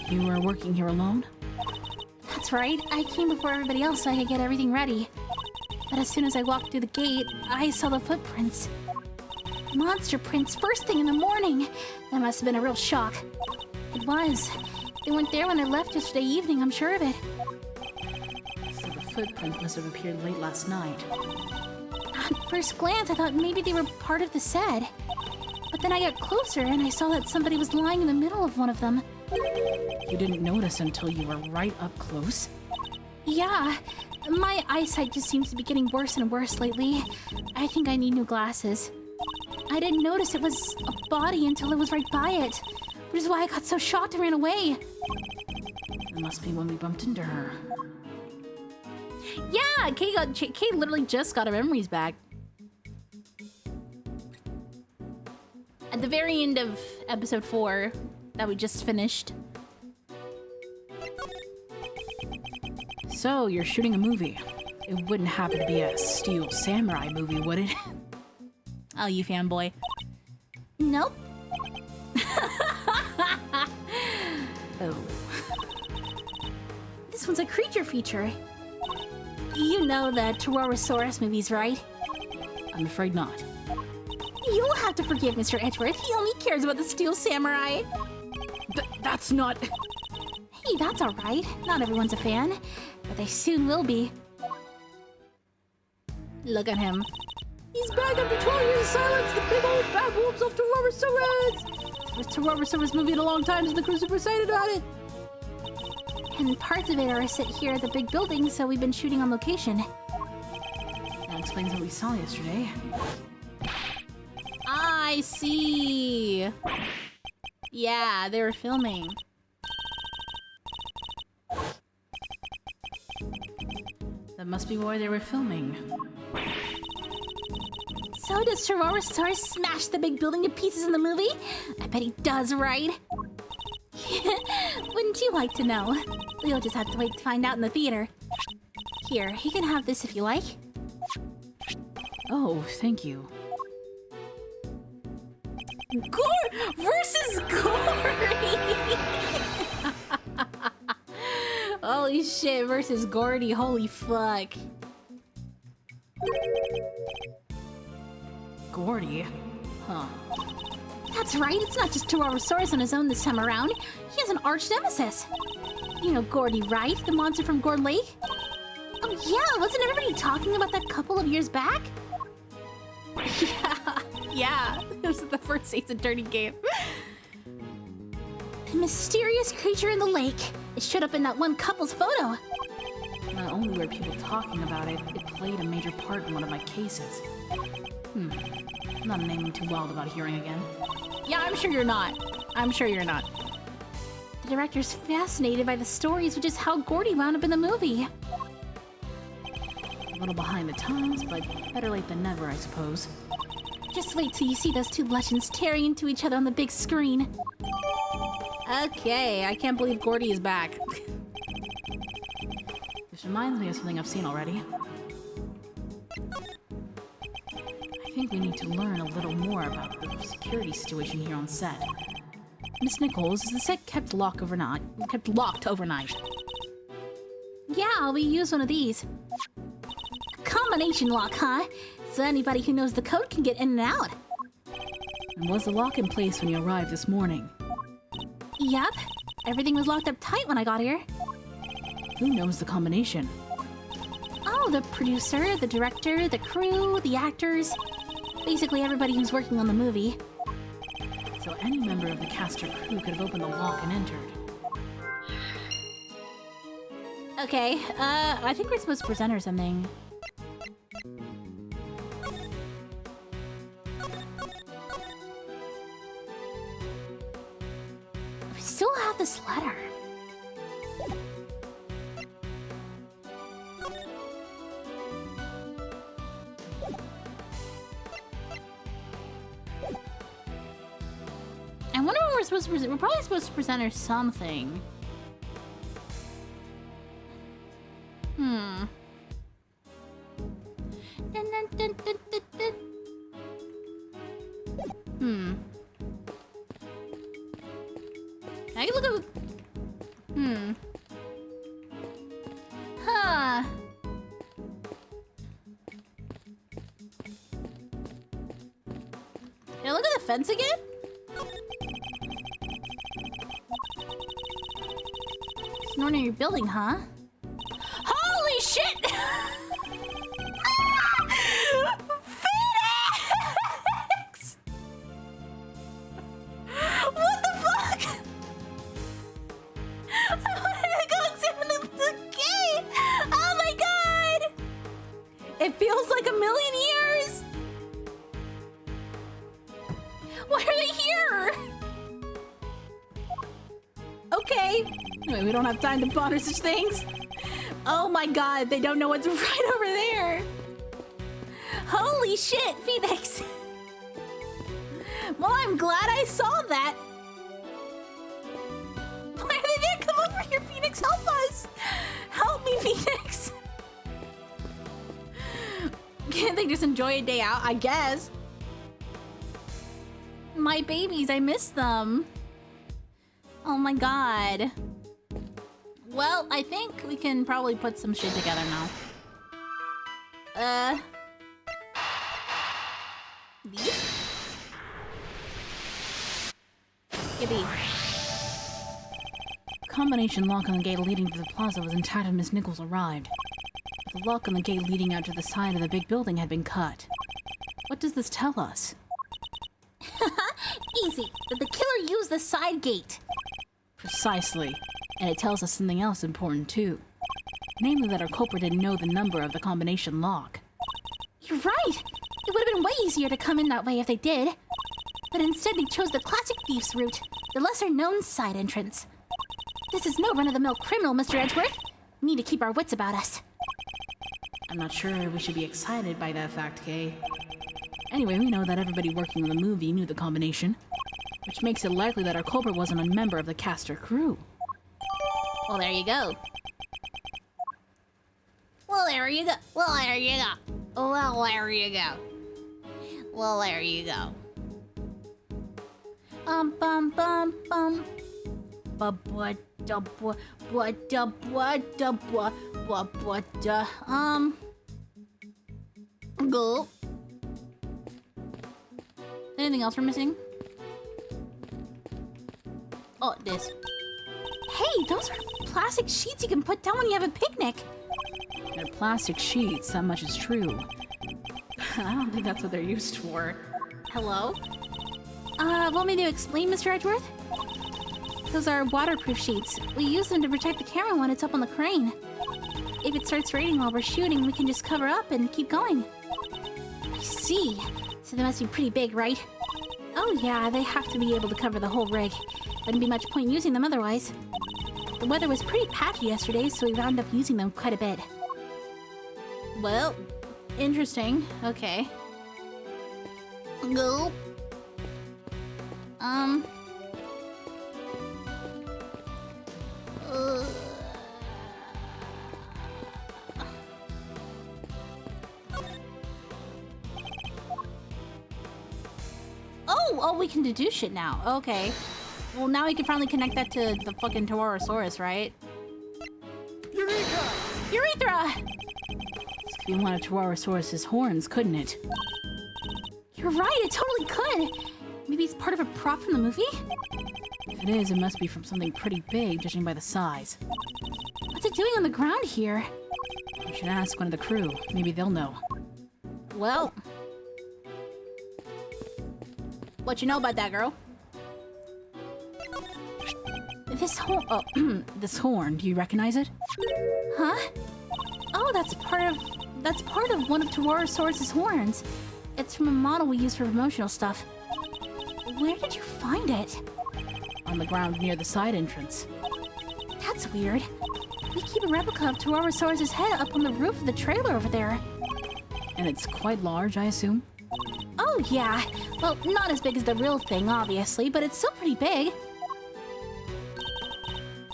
You were working here alone? That's right. I came before everybody else so I could get everything ready. But as soon as I walked through the gate, I saw the footprints. Monster prints first thing in the morning. That must have been a real shock. It was. They weren't there when I left yesterday evening, I'm sure of it. So the footprint must have appeared late last night. At first glance, I thought maybe they were part of the set. But then I got closer and I saw that somebody was lying in the middle of one of them. You didn't notice until you were right up close? Yeah, my eyesight just seems to be getting worse and worse lately. I think I need new glasses. I didn't notice it was a body until I was right by it, which is why I got so shocked and ran away. It must be when we bumped into her. Yeah, Kate literally just got her memories back. At the very end of episode 4 that we just finished. So, you're shooting a movie. It wouldn't happen to be a Steel Samurai movie, would it? Oh, you fanboy. Nope. Oh. This one's a creature feature. You know the Tyrannosaurus movies, right? I'm afraid not. You'll have to forgive Mr. Edgeworth. He only cares about the Steel Samurai. That's not... Hey, that's alright. Not everyone's a fan, but they soon will be. Look at him. He's back after 12 years of silence, the big old bad wolves of Tyrannosaurus! First Tyrannosaurus movie in a long time, and the crew's super excited about it! And parts of it are set here at the big building, so we've been shooting on location. That explains what we saw yesterday. I see. Yeah, they were filming. That must be why they were filming. So does Tyrannosaurus smash the big building to pieces in the movie? I bet he does, right? Wouldn't you like to know? We'll just have to wait to find out in the theater. Here, you can have this if you like. Oh, thank you. Gore versus Gordy! Holy shit, versus Gordy, holy fuck. Gordy? Huh. That's right, it's not just Tyrannosaurus on his own this time around. He has an arch nemesis. You know Gordy, right? The monster from Gore Lake? Oh yeah, wasn't everybody talking about that couple of years back? Yeah. It was the first season Dirty Game. A mysterious creature in the lake. It showed up in that one couple's photo. Not only were people talking about it, it played a major part in one of my cases. I'm not a name I'm too wild about hearing again. Yeah, I'm sure you're not. I'm sure you're not. The director's fascinated by the stories, which is how Gordy wound up in the movie. A little behind the times, but better late than never, I suppose. Just wait till you see those two legends tearing into each other on the big screen. Okay, I can't believe Gordy is back. This reminds me of something I've seen already. I think we need to learn a little more about the security situation here on set. Miss Nichols, is the set kept locked overnight? Yeah, we use one of these. A combination lock, huh? So anybody who knows the code can get in and out. And was the lock in place when you arrived this morning? Yep. Everything was locked up tight when I got here. Who knows the combination? Oh, the producer, the director, the crew, the actors. Basically everybody who's working on the movie. So any member of the cast or crew could have opened the lock and entered. Okay, I think we're supposed to present her something. We still have this letter. supposed to present? We're probably supposed to present her something. Dun, dun, dun, dun, dun, dun. Now you look at. Huh. Can I look at the fence again? It's an ordinary building, huh? Holy shit! Phoenix! What the fuck? I wanted to go examine the gate! Oh my god! It feels like a million years! Why are they here? Okay. Anyway, we don't have time to ponder such things. Oh my god, they don't know what's right over there. Holy shit, Phoenix. Well, I'm glad I saw that. Why are they there? Come over here, Phoenix. Help us. Help me, Phoenix. Can't they just enjoy a day out? I guess. My babies, I miss them. Oh my god. Well, I think we can probably put some shit together now. These? Yippee. The combination lock on the gate leading to the plaza was intact when Miss Nichols arrived. But the lock on the gate leading out to the side of the big building had been cut. What does this tell us? Easy, that the killer used the side gate. Precisely. And it tells us something else important too. Namely that our culprit didn't know the number of the combination lock. You're right! It would have been way easier to come in that way if they did. But instead they chose the classic thief's route, the lesser-known side entrance. This is no run-of-the-mill criminal, Mr. Edgeworth. We need to keep our wits about us. I'm not sure we should be excited by that fact, Kay. Anyway, we know that everybody working on the movie knew the combination, which makes it likely that our culprit wasn't a member of the cast or crew. Well, there you go. Well, there you go. Well, there you go. Well, there you go. Well, there you go. Bum bum bum. Go. Anything else we're missing? Oh, this. Hey, those are plastic sheets you can put down when you have a picnic. They're plastic sheets, that much is true. I don't think that's what they're used for. Hello? Want me to explain, Mr. Edgeworth? Those are waterproof sheets. We use them to protect the camera when it's up on the crane. If it starts raining while we're shooting, we can just cover up and keep going. I see. So they must be pretty big, right? Oh yeah, they have to be able to cover the whole rig. Wouldn't be much point using them otherwise. The weather was pretty patchy yesterday, so we wound up using them quite a bit. Well, interesting. Okay. Go. Oh, we can do shit now. Okay. Well, now we can finally connect that to the fucking Taurosaurus, right? Eureka! Urethra! This could be one of Taurosaurus's horns, couldn't it? You're right, it totally could! Maybe it's part of a prop from the movie? If it is, it must be from something pretty big, judging by the size. What's it doing on the ground here? We should ask one of the crew. Maybe they'll know. Well... what you know about that, girl? This horn... oh, this horn. Do you recognize it? Huh? Oh, that's part of one of Taurosaurus's horns. It's from a model we use for promotional stuff. Where did you find it? On the ground near the side entrance. That's weird. We keep a replica of Taurosaurus's head up on the roof of the trailer over there. And it's quite large, I assume? Oh, yeah. Well, not as big as the real thing, obviously, but it's still pretty big.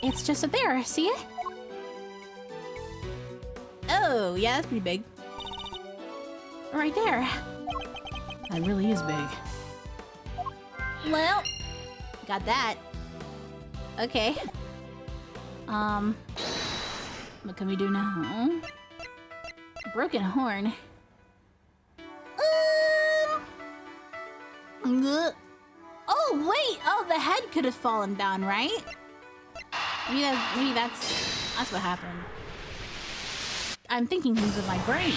It's just up there, see it? Oh, yeah, that's pretty big. Right there. That really is big. Well, got that. Okay. What can we do now? Broken horn. Oh, wait! Oh, the head could have fallen down, right? Maybe that's what happened. I'm thinking things with my brain.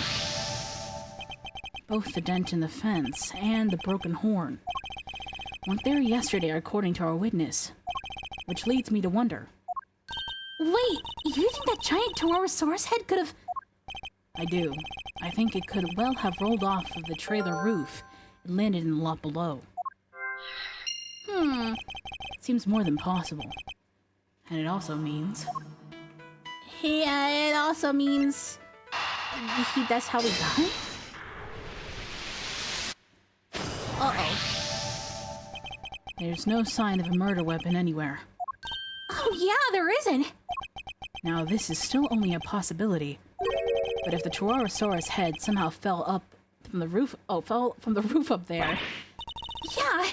Both the dent in the fence and the broken horn weren't there yesterday according to our witness. Which leads me to wonder. Wait, you think that giant Tyrannosaurus head could have... I do. I think it could well have rolled off of the trailer roof and landed in the lot below. Seems more than possible. And it also means... Yeah, it also means... that's how he died? Uh-oh. There's no sign of a murder weapon anywhere. Oh yeah, there isn't! Now, this is still only a possibility. But if the Tyrannosaurus head somehow fell from the roof up there... Yeah,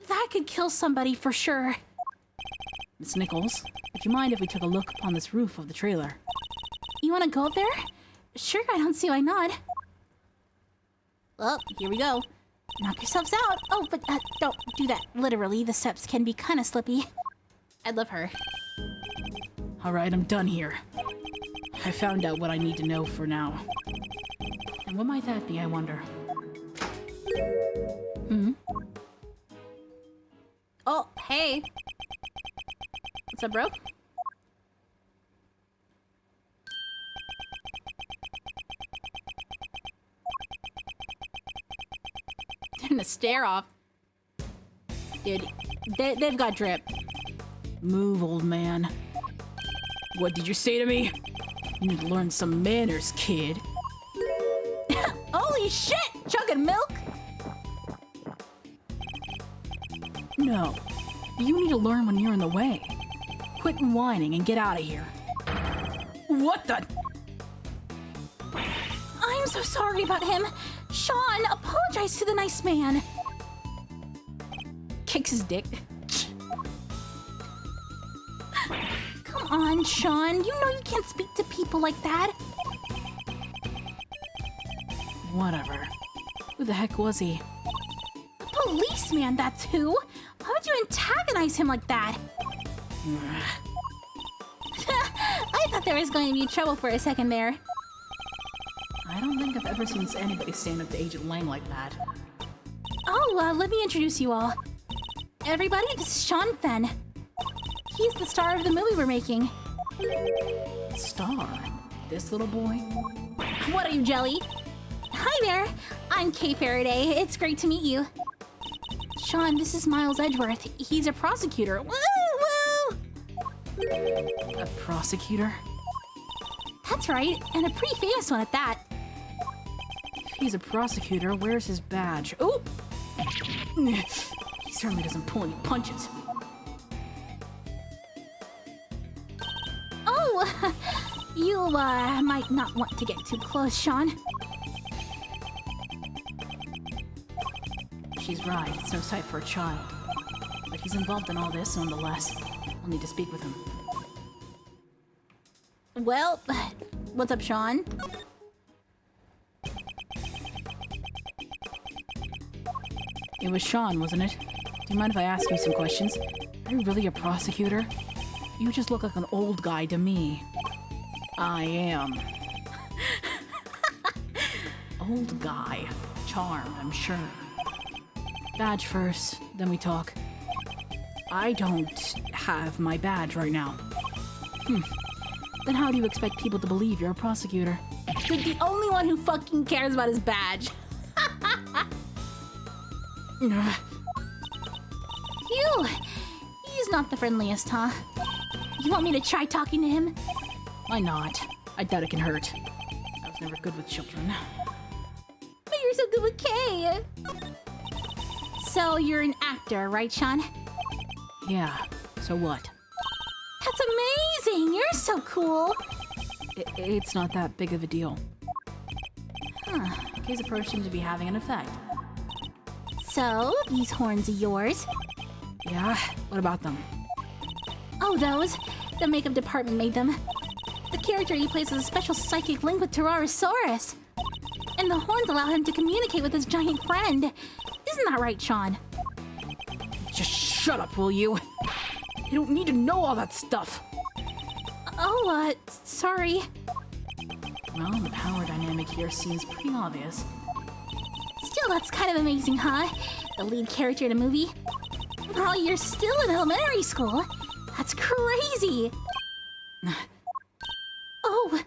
that could kill somebody for sure. Miss Nichols, would you mind if we took a look upon this roof of the trailer? You want to go up there? Sure, I don't see why not. Well, here we go. Knock yourselves out. Oh, but don't do that literally. The steps can be kind of slippy. I love her. Alright, I'm done here. I found out what I need to know for now. And what might that be, I wonder? Oh, hey. What's up, bro? Turn the stare off. Dude, they've got drip. Move, old man. What did you say to me? You need to learn some manners, kid. Holy shit! Chugging milk? No. You need to learn when you're in the way. Quit whining and get out of here. What the? I'm so sorry about him. Sean, apologize to the nice man. Kicks his dick. Come on, Sean. You know you can't speak to people like that. Whatever. Who the heck was he? A policeman, that's who. Why would you antagonize him like that? I thought there was going to be trouble for a second there. I don't think I've ever seen anybody stand up to Agent Lang like that. Oh, let me introduce you all. Everybody, this is Sean Fenn. He's the star of the movie we're making. Star? This little boy? What are you, Jelly? Hi there. I'm Kay Faraday. It's great to meet you. Sean, this is Miles Edgeworth. He's a prosecutor. Woo, woo! A prosecutor? That's right, and a pretty famous one at that. If he's a prosecutor, where's his badge? Oh! He certainly doesn't pull any punches. Oh, you might not want to get too close, Sean. She's right, it's no sight for a child. But he's involved in all this nonetheless. I'll need to speak with him. Well, what's up, Sean? It was Sean, wasn't it? Do you mind if I ask you some questions? Are you really a prosecutor? You just look like an old guy to me. I am. Old guy. Charm, I'm sure. Badge first, then we talk. I don't have my badge right now. Then how do you expect people to believe you're a prosecutor? You're the only one who fucking cares about his badge. Phew! He's not the friendliest, huh? You want me to try talking to him? Why not? I doubt it can hurt. I was never good with children. But you're so good with Kay! So you're an actor, right, Sean? Yeah, so what? That's amazing! You're so cool! It's not that big of a deal. Case approach seems to be having an effect. So, these horns are yours? Yeah, what about them? Oh, those? The makeup department made them. The character he plays has a special psychic link with Tyrannosaurus. And the horns allow him to communicate with his giant friend. Isn't that right, Sean? Just shut up, will you? You don't need to know all that stuff. Oh, sorry. Well, the power dynamic here seems pretty obvious. Still, that's kind of amazing, huh? The lead character in a movie. Bro, you're still in elementary school. That's crazy. Oh.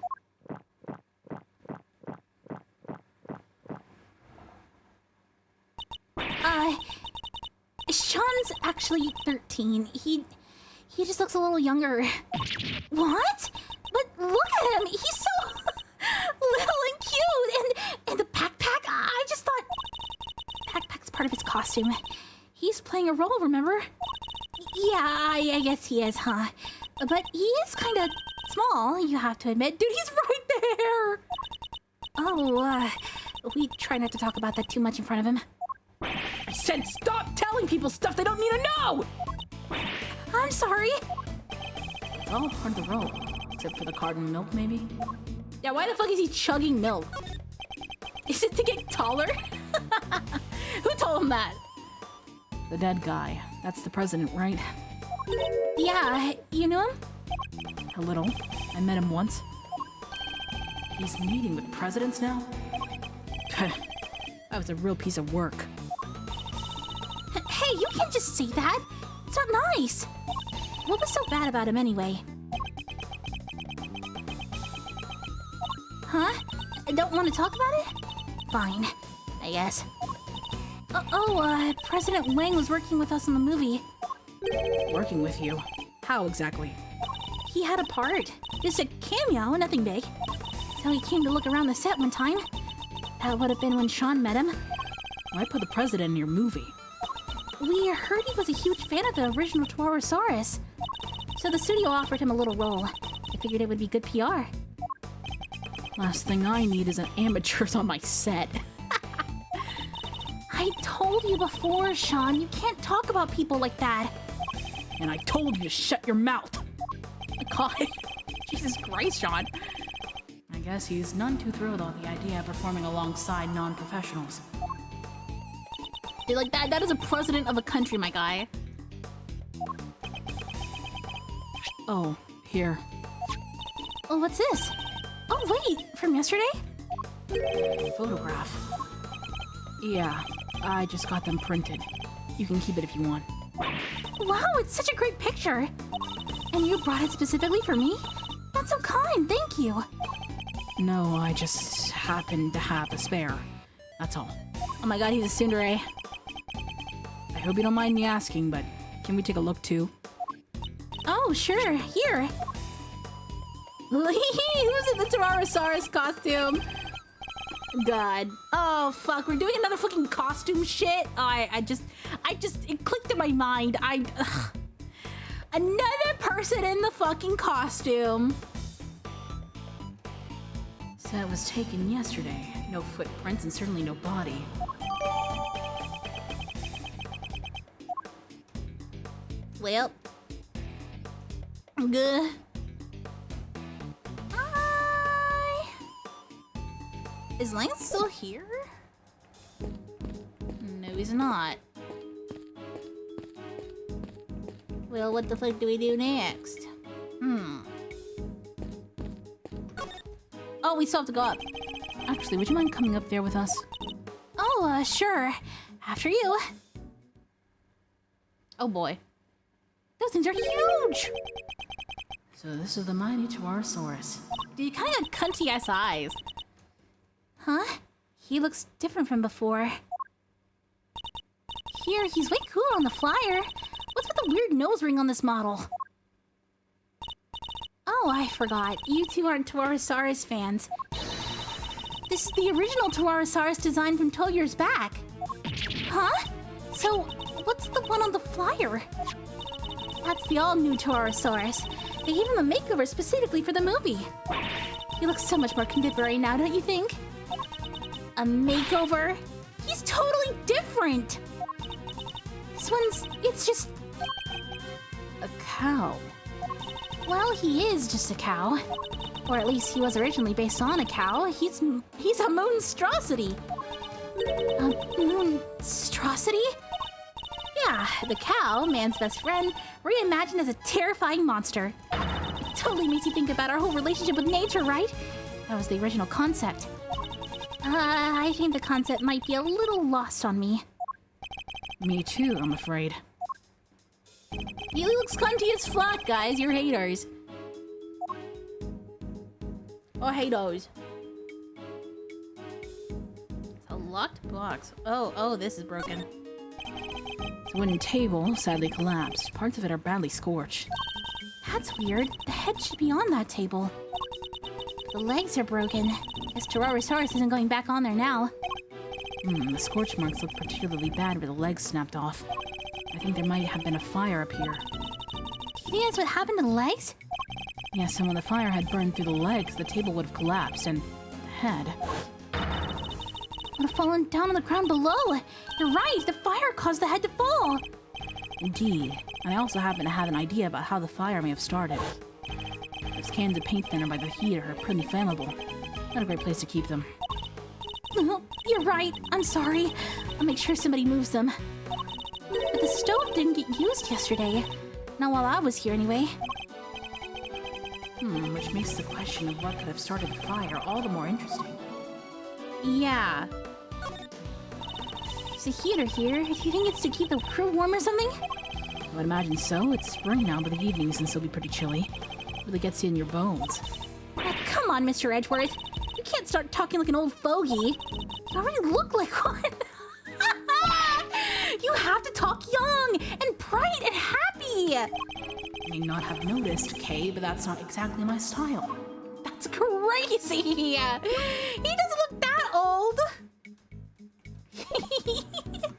Sean's actually 13. He just looks a little younger. What? But look at him. He's so little and cute. And the backpack. I just thought backpack's part of his costume. He's playing a role, remember? Yeah, I guess he is, huh? But he is kind of small, you have to admit. Dude, he's right there! Oh, we try not to talk about that too much in front of him. I said stop telling people stuff they don't need to know! I'm sorry. It's all part of the role. Except for the carton milk, maybe? Yeah, why the fuck is he chugging milk? Is it to get taller? Who told him that? The dead guy. That's the president, right? Yeah, you know him? A little. I met him once. He's meeting with presidents now? That was a real piece of work. Hey, you can't just say that. It's not nice. What was so bad about him anyway? Huh? Don't want to talk about it? Fine, I guess. President Wang was working with us in the movie. Working with you? How exactly? He had a part. Just a cameo, nothing big. So he came to look around the set one time. That would have been when Sean met him. Why put the president in your movie? We heard he was a huge fan of the original Tyrannosaurus. So the studio offered him a little role. I figured it would be good PR. Last thing I need is an amateurs on my set. I told you before, Sean, you can't talk about people like that. And I told you to shut your mouth. God, Jesus Christ, Sean. I guess he's none too thrilled on the idea of performing alongside non-professionals. You're like that is a president of a country, my guy. Oh, here. Oh, what's this? Oh, wait, from yesterday? Photograph. Yeah, I just got them printed. You can keep it if you want. Wow, it's such a great picture. And you brought it specifically for me? That's so kind, thank you. No, I just happened to have a spare. That's all. Oh my god, he's a tsundere. I hope you don't mind me asking, but can we take a look too? Oh, sure, here. Who's in the Tyrannosaurus costume? God. Oh, fuck, we're doing another fucking costume shit? Oh, it clicked in my mind. Another person in the fucking costume. So it was taken yesterday. No footprints and certainly no body. Well. Good. Is Lance still here? No, he's not. Well, what the fuck do we do next? Oh, we still have to go up. Actually, would you mind coming up there with us? Oh, sure. After you. Oh boy. Those things are huge! So this is the mighty Tyrannosaurus. Dude, kind of cunty-ass eyes. Huh? He looks different from before. Here, he's way cooler on the flyer. What's with the weird nose ring on this model? Oh, I forgot. You two aren't Tyrannosaurus fans. This is the original Tyrannosaurus design from 12 years back. Huh? So, what's the one on the flyer? That's the all-new Torosaurus. They gave him a makeover specifically for the movie. He looks so much more contemporary now, don't you think? A makeover? He's totally different! This one's... it's just... A cow. well, he is just a cow. Or at least he was originally based on a cow. He's a monstrosity. A monstrosity? Yeah, the cow, man's best friend, reimagined as a terrifying monster. It totally makes you think about our whole relationship with nature, right? That was the original concept. I think the concept might be a little lost on me. Me too, I'm afraid. He looks cunty as fuck, guys. You're haters. Or haters. It's a locked box. Oh, this is broken. The wooden table sadly collapsed. Parts of it are badly scorched. That's weird. The head should be on that table. The legs are broken. Guess Tyrannosaurus isn't going back on there now. The scorch marks look particularly bad where the legs snapped off. I think there might have been a fire up here. Do you think that's what happened to the legs? Yes, and when the fire had burned through the legs, the table would have collapsed, and the head... would have fallen down on the ground below. You're right, the fire caused the head to fall. Indeed. And I also happen to have an idea about how the fire may have started. Those cans of paint thinner by the heater are pretty flammable. Not a great place to keep them. You're right. I'm sorry. I'll make sure somebody moves them. But the stove didn't get used yesterday. Not while I was here, anyway. Which makes the question of what could have started the fire all the more interesting. Yeah. There's a heater here. Do you think it's to keep the crew warm or something? I would imagine so. It's spring now, but the evenings can still be pretty chilly. Really gets you in your bones. Come on, Mr. Edgeworth. You can't start talking like an old fogey. You already look like one. You have to talk young and bright and happy. You may not have noticed, Kay, but that's not exactly my style. That's crazy. He doesn't look that old.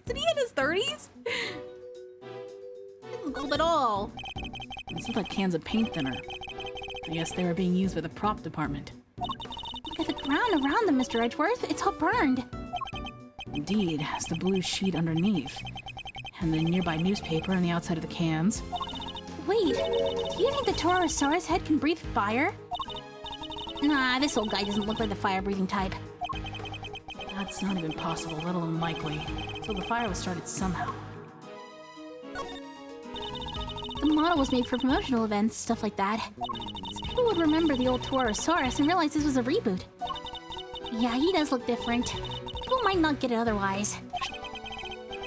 Did he hit his 30s? He doesn't look old at all. These look like cans of paint thinner. I guess they were being used by the prop department. Look at the ground around them, Mr. Edgeworth. It's all burned. Indeed, as the blue sheet underneath. And the nearby newspaper on the outside of the cans. Wait, do you think the Tyrannosaurus head can breathe fire? Nah, this old guy doesn't look like the fire-breathing type. That's not even possible, let alone likely. So the fire was started somehow. The model was made for promotional events, stuff like that. So people would remember the old Tyrannosaurus and realize this was a reboot. Yeah, he does look different. People might not get it otherwise.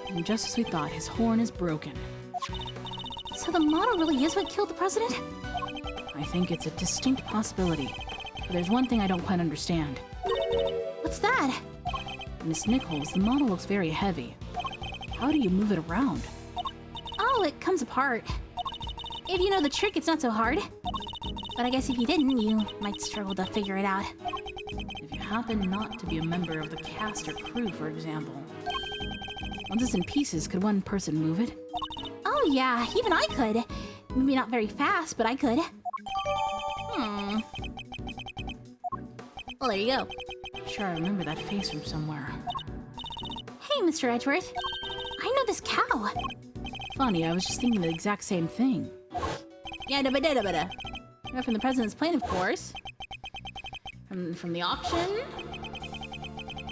And just as we thought, his horn is broken. So the model really is what killed the president? I think it's a distinct possibility. But there's one thing I don't quite understand. What's that? Miss Nichols, the model looks very heavy. How do you move it around? Oh, it comes apart. If you know the trick, it's not so hard. But I guess if you didn't, you might struggle to figure it out. If you happen not to be a member of the cast or crew, for example. Once it's in pieces, could one person move it? Oh yeah, even I could. Maybe not very fast, but I could. Well, there you go. Sure, I remember that face from somewhere. Hey, Mr. Edgeworth. I know this cow. Funny, I was just thinking the exact same thing. Yeah, You're from the president's plane, of course. From the auction.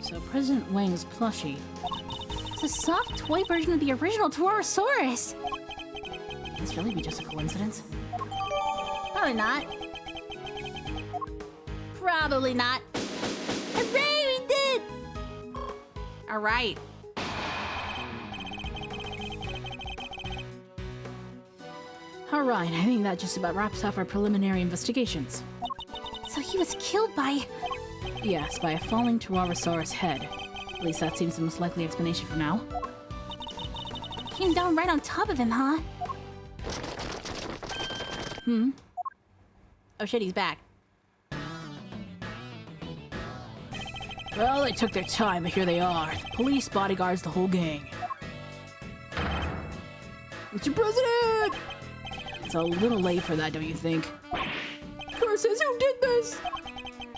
So President Wang's plushie. It's a soft toy version of the original Tyrannosaurus. Can this really be just a coincidence? Probably not. Probably not. Hooray, we did! All right. Alright, I think that just about wraps up our preliminary investigations. So he was killed by... Yes, by a falling Tyrannosaurus head. At least that seems the most likely explanation for now. Came down right on top of him, huh? Oh shit, he's back. Well, they took their time, but here they are. Police, bodyguards, the whole gang. Mr. President! It's a little late for that, don't you think? Curses, who did this?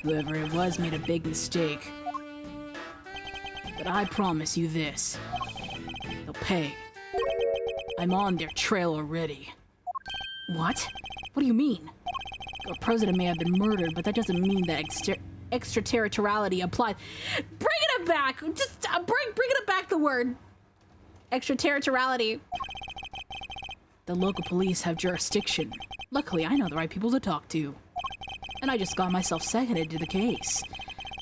Whoever it was made a big mistake. But I promise you this. They'll pay. I'm on their trail already. What? What do you mean? Our president may have been murdered, but that doesn't mean that extraterritoriality applies. Bring it back! Just bring it back, the word. Extraterritoriality. The local police have jurisdiction. Luckily, I know the right people to talk to. And I just got myself seconded to the case.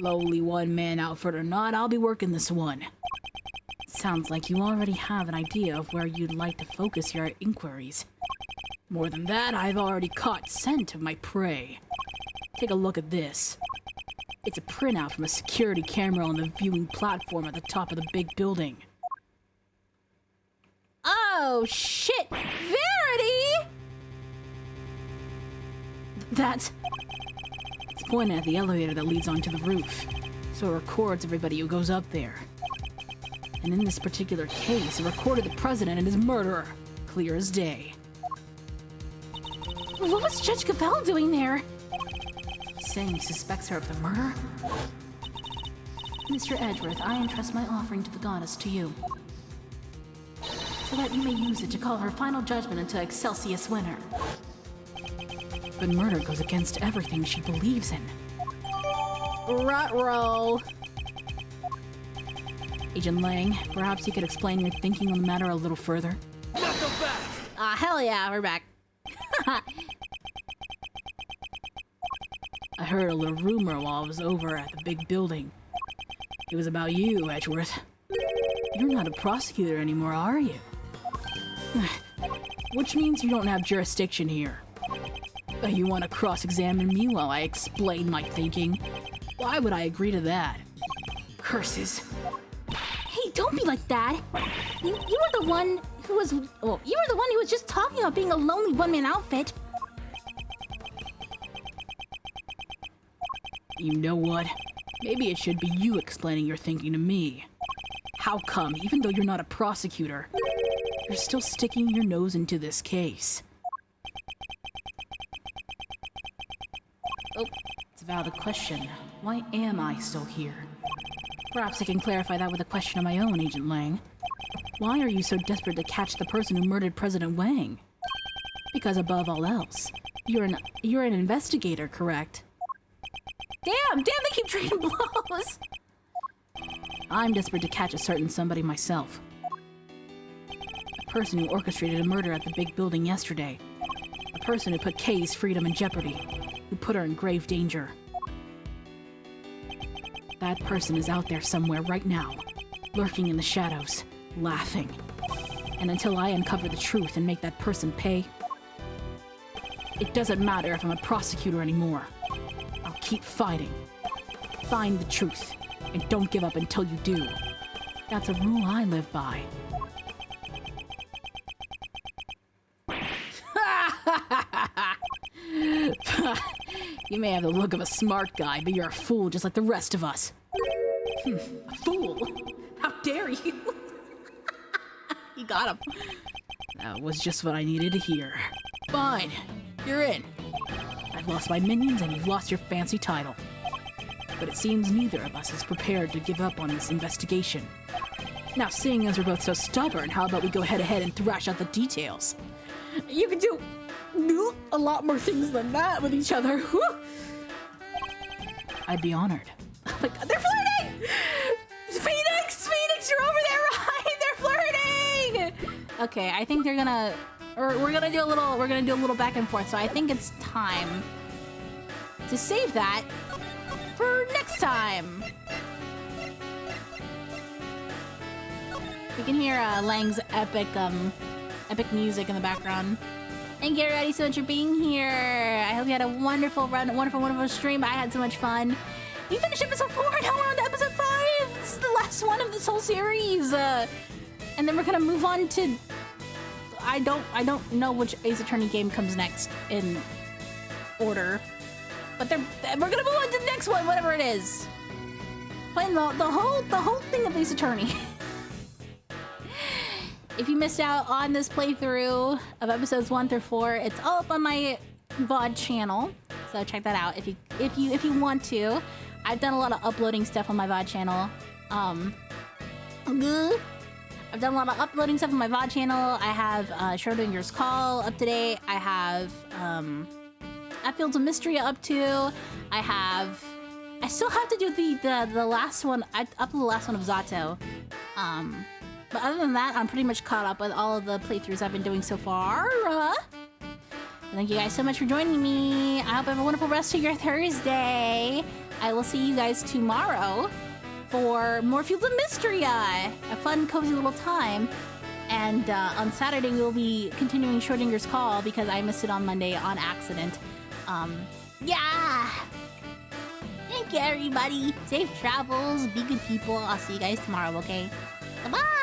Lowly one-man outfit or not, I'll be working this one. Sounds like you already have an idea of where you'd like to focus your inquiries. More than that, I've already caught scent of my prey. Take a look at this. It's a printout from a security camera on the viewing platform at the top of the big building. Oh, shit! Verity! It's pointing at the elevator that leads onto the roof, so it records everybody who goes up there. And in this particular case, it recorded the president and his murderer, clear as day. What was Judge Cavell doing there? Saying he suspects her of the murder? Mr. Edgeworth, I entrust my offering to the goddess to you, so that you may use it to call her final judgment into Excelsius winner. But murder goes against everything she believes in. Ruh-roh. Agent Lang, perhaps you could explain your thinking on the matter a little further? Not so fast! Hell yeah, we're back. I heard a little rumor while I was over at the big building. It was about you, Edgeworth. You're not a prosecutor anymore, are you? Which means you don't have jurisdiction here. You want to cross-examine me while I explain my thinking? Why would I agree to that? Curses. Hey, don't be like that. You were the one who was... Well, you were the one who was just talking about being a lonely one-man outfit. You know what? Maybe it should be you explaining your thinking to me. How come, even though you're not a prosecutor, you're still sticking your nose into this case? Oh, it's a valid question. Why am I still here? Perhaps I can clarify that with a question of my own, Agent Lang. Why are you so desperate to catch the person who murdered President Wang? Because above all else, you're an investigator, correct? Damn, they keep trading blows. I'm desperate to catch a certain somebody myself. A person who orchestrated a murder at the big building yesterday. A person who put Kay's freedom in jeopardy. Who put her in grave danger. That person is out there somewhere right now, lurking in the shadows, laughing. And until I uncover the truth and make that person pay, it doesn't matter if I'm a prosecutor anymore. I'll keep fighting. Find the truth, and don't give up until you do. That's a rule I live by. You may have the look of a smart guy, but you're a fool just like the rest of us. A fool? How dare you? You got him. That was just what I needed to hear. Fine, you're in. I've lost my minions and you've lost your fancy title. But it seems neither of us is prepared to give up on this investigation. Now, seeing as we're both so stubborn, how about we go head-to-head and thrash out the details? You can do a lot more things than that with each other. I'd be honored. Oh my God, they're flirting! Phoenix, you're over there, right? They're flirting! Okay, I think they're gonna... Or we're gonna do a little back and forth, so I think it's time to save that for next time. You can hear Lang's epic music in the background. Thank you everybody so much for being here. I hope you had a wonderful run, wonderful stream. I had so much fun. We finished episode 4, now we're on to episode 5. This is the last one of this whole series. And then we're gonna move on to... I don't know which Ace Attorney game comes next in order. But we're gonna move on to the next one, whatever it is. Playing the whole thing of Ace Attorney. if you missed out on this playthrough of episodes 1 through 4, it's all up on my VOD channel. So check that out if you want to. I've done a lot of uploading stuff on my VOD channel. I've done a lot of uploading stuff on my VOD channel. I have Schrodinger's Call up to date. I have At Fields of Mystery up to. I still have to do the last one. I up to the last one of Zato. But other than that, I'm pretty much caught up with all of the playthroughs I've been doing so far. Thank you guys so much for joining me. I hope you have a wonderful rest of your Thursday. I will see you guys tomorrow for more Fields of Mystery. A fun, cozy little time. And on Saturday, we will be continuing Schrodinger's Call because I missed it on Monday on accident. Yeah! Thank you, everybody. Safe travels. Be good people. I'll see you guys tomorrow, okay? Bye-bye!